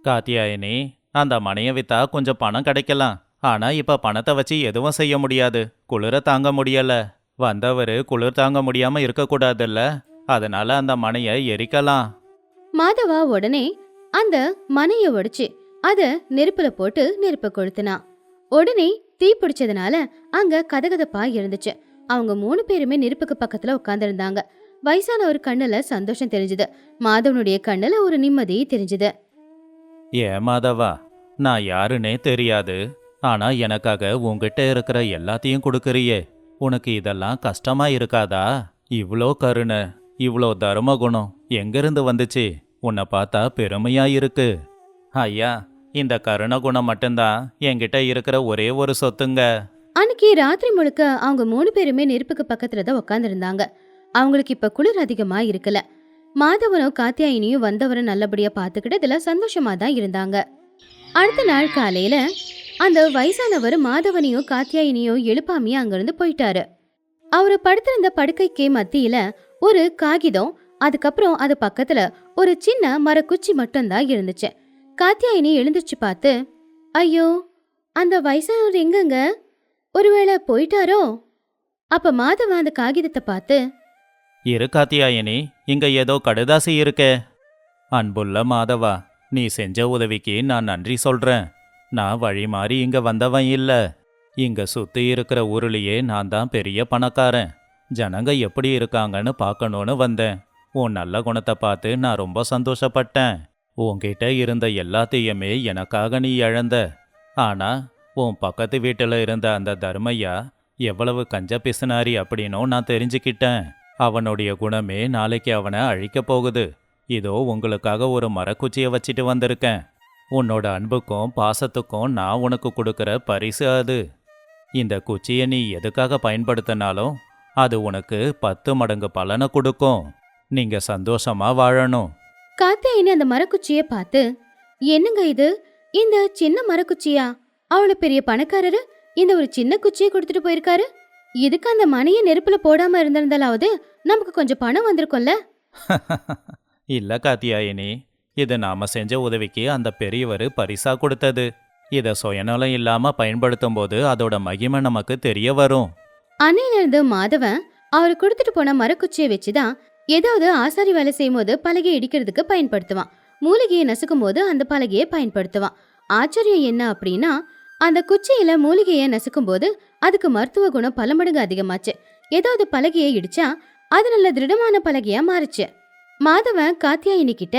காத்தியாயினி, அந்த மனையை வித்தா கொஞ்சம் பணம் கிடைக்கலாம். ஆனா இப்ப பணத்தை வச்சு எதுவும் செய்ய முடியாது. குளிர தாங்க முடியல. வந்தவரு குளிர் தாங்க முடியாம இருக்கக்கூடாதுல்ல. அதனால அந்த மனையை எரிக்கலாம். மாதவா உடனே அந்த மனைய உடைச்சு அத நெருப்புல போட்டு நெருப்ப கொளுத்துனா. உடனே தீ பிடிச்சதுனால அங்க கதகதப்பா இருந்துச்சு. அவங்க 3 பேருமே நெருப்புக்கு பக்கத்துல உட்கார்ந்திருந்தாங்க. வயசான ஒரு கண்ணுல சந்தோஷம் தெரிஞ்சுது. மாதவனுடைய கண்ணுல ஒரு நிம்மதி தெரிஞ்சுது. ஏன் மாதவா, நான் யாருன்னே தெரியாது. ஆனா எனக்காக உன்கிட்ட இருக்கிற எல்லாத்தையும் கொடுக்கறியே. உனக்கு இதெல்லாம் கஷ்டமா இருக்காதா? இவ்ளோ கருணை, இவ்ளோ தர்ம குணம் எங்கிருந்து வந்துச்சு? உன்னை பார்த்தா பெருமையா இருக்கு. ஐயா, இந்த கருண குணம் மட்டும்தான் என்கிட்ட இருக்கிற ஒரே ஒரு சொத்துங்க. அன்னைக்கு ராத்திரி முழுக்க அவங்க 3 பேருமே நெருப்புக்கு பக்கத்துல தான் உட்கார்ந்திருந்தாங்க. அவங்களுக்கு இப்ப குளிர் அதிகமா இருக்கல. மாதவனும் காத்தியாயினியும் வந்தவரை நல்லபடியா பாத்துக்கிட்டதுல சந்தோஷமா தான் இருந்தாங்க. அடுத்த நாள் காலையில அந்த வயசானவர் மாதவனையும் காத்தியாயினியும் எழுப்பாமையா அங்கிருந்து போயிட்டாரு. அவரு படுத்திருந்த படுக்கைக்கு மத்தியில ஒரு காகிதம், அதுக்கப்புறம் அது பக்கத்துல ஒரு சின்ன மரக்குச்சி மட்டும்தான் இருந்துச்சு. காத்தியாயினி எழுந்திருச்சு பார்த்து, ஐயோ, அந்த வயசானவர் எங்கங்க? ஒருவேளை போயிட்டாரோ? அப்ப மாதவன் அந்த காகிதத்தை பார்த்து, இரு காத்தியாயினி, இங்க ஏதோ கடுதாசி இருக்கே. அன்புள்ள மாதவா, நீ செஞ்ச உதவிக்கு நான் நன்றி சொல்றேன். நான் வழி மாறி இங்க வந்தவன் இல்ல. இங்க சுத்தி இருக்கிற ஊர்லயே நான் தான் பெரிய பணக்காரன். ஜனங்க எப்படி இருக்காங்கன்னு பார்க்கணும்னு வந்தேன். உன் நல்ல குணத்தை பார்த்து நான் ரொம்ப சந்தோஷப்பட்டேன். உன்கிட்ட இருந்த எல்லாத்தையுமே எனக்காக நீ இழந்த. ஆனா உன் பக்கத்து வீட்டில் இருந்த அந்த தர்மையா எவ்வளவு கஞ்ச பிசுனாரி அப்படின்னும் நான் தெரிஞ்சுக்கிட்டேன். அவனுடைய குணமே நாளைக்கு அவனை அழிக்கப் போகுது. இதோ உங்களுக்காக ஒரு மரக்குச்சியை வச்சிட்டு வந்திருக்கேன். உன்னோட அன்புக்கும் பாசத்துக்கும் நான் உனக்கு கொடுக்குற பரிசு அது. இந்த குச்சியை நீ எதுக்காக பயன்படுத்தினாலும் அது உனக்கு 10 மடங்கு பலனை கொடுக்கும். நீங்க சந்தோஷமா வாழணும். காத்தியாயினி அந்த மரக்குச்சியை பார்த்து, என்னங்க இது, இந்த சின்ன மரக்குச்சியா? அவ்வளவு பெரிய பணக்காரரு இந்த ஒரு சின்ன குச்சியை கொடுத்துட்டு போயிருக்காரு. இதுக்கு அந்த மணியை நெருப்புல போடாம இருந்திருந்தாலாவது நமக்கு கொஞ்சம் பணம் வந்திருக்கும்ல. இல்ல காத்தியாயினி, இது நாம செஞ்ச உதவிக்கு அந்த பெரியவர் பரிசா கொடுத்தது. இதை சுயநலம் இல்லாம பயன்படுத்தும் போது அதோட மகிமை நமக்கு தெரிய வரும். அன்னையிலிருந்து மாதவன் அவர் கொடுத்துட்டு போன மரக்குச்சியை வச்சுதான் ஏதாவது ஆசாரி வேலை செய்யும் போது பலகையை இடிக்கிறதுக்கு பயன்படுத்துவான். மூலிகையை நசுக்கும் போது அந்த பலகையை பயன்படுத்துவான். ஆச்சரியம் என்ன அப்படின்னா, அந்த குச்சியில மூலிகையை நசுக்கும் போது அதுக்கு மருத்துவ குணம் பல மடங்கு அதிகமாச்சு. ஏதாவது பலகையை இடிச்சா அது நல்ல திருடமான பலகையா மாறுச்சு. மாதவன் காத்தியாயினி கிட்ட,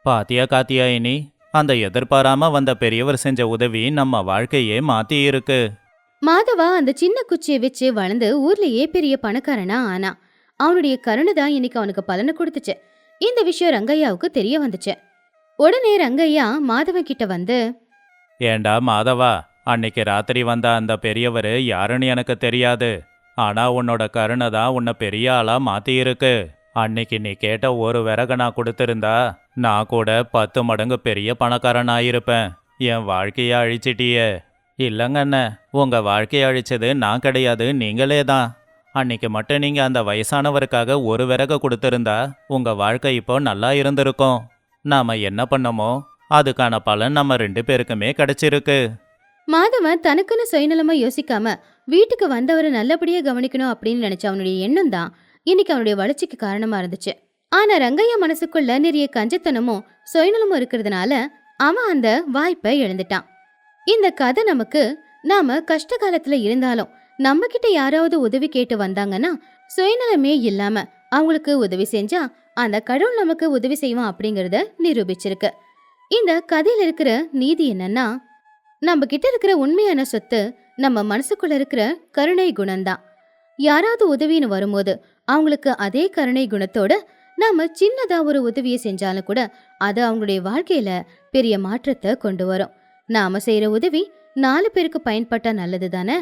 பாத்தியா காத்தியாயினி, அந்த எதிர்பாராம வந்த பெரியவர் செஞ்ச உதவி நம்ம வாழ்க்கையே மாத்தி இருக்கு. மாதவா அந்த சின்ன குச்சியை வச்சு வளர்ந்து ஊர்லயே பெரிய பணக்காரனா ஆனா. அவனுடைய கருணை தான் இன்னைக்கு அவனுக்கு பலனை கொடுத்துச்சு. இந்த விஷயம் ரங்கையாவுக்கு தெரிய வந்துச்சு. உடனே ரங்கையா மாதவன் கிட்ட வந்து, ஏண்டா மாதவா, அன்னைக்கு ராத்திரி வந்த அந்த பெரியவர் யாருன்னு எனக்கு தெரியாது. ஆனா உன்னோட கருணை தான் உன்னை பெரிய ஆளா மாத்தி இருக்கு. அன்னைக்கு நீ கேட்ட ஒரு விறக நான் கொடுத்திருந்தா நான் கூட 10 மடங்கு பெரிய பணக்காரனாயிருப்பேன். என் வாழ்க்கைய அழிச்சிட்டியே. இல்லைங்க அண்ணன், உங்க வாழ்க்கையை அழிச்சது நான் கிடையாது, நீங்களே தான். அன்னைக்கு மட்டும் நீங்க அந்த வயசானவருக்காக ஒரு விறக கொடுத்திருந்தா உங்க வாழ்க்கை இப்போ நல்லா இருந்திருக்கும். நாம என்ன பண்ணமோ அதுக்கான பலன் நம்ம 2 பேருக்குமே கிடைச்சிருக்கு. மாதவன் தனக்குன்னு சுயநலமா யோசிக்காம வீட்டுக்கு வந்தவரை நல்லபடியா கவனிக்கணும் அப்படின்னு நினைச்ச அவனுடைய எண்ணம் தான் இன்னைக்கு அவனுடைய வளர்ச்சிக்கு காரணமா இருந்துச்சு. ஆனா ரங்கையா மனசுக்குள்ள நிறைய கஞ்சத்தனமும் சுயநலமும் இருக்கிறதுனால அவன் அந்த வாய்ப்பை இழந்துட்டான். இந்த கதை நமக்கு, நாம கஷ்ட காலத்துல இருந்தாலும் நம்ம கிட்ட யாராவது உதவி கேட்டு வந்தாங்கன்னா சுயநலமே இல்லாம அவங்களுக்கு உதவி செஞ்சா அந்த கடவுள் நமக்கு உதவி செய்வான் அப்படிங்கறத நிரூபிச்சிருக்கு. இந்த கதையில இருக்கிற நீதி என்னன்னா, நம்ம கிட்ட இருக்கிற உண்மையான சொத்து நம்ம மனசுக்குள்ள இருக்கிற கருணை குணம்தான். யாராவது உதவின்னு வரும்போது அவங்களுக்கு அதே கருணை குணத்தோட நாம சின்னதா ஒரு உதவியை செஞ்சாலும் கூட அது அவங்களுடைய வாழ்க்கையில பெரிய மாற்றத்தை கொண்டு வரும். நாம செய்யற உதவி 4 பேருக்கு பயன்பட்டா நல்லது தானே.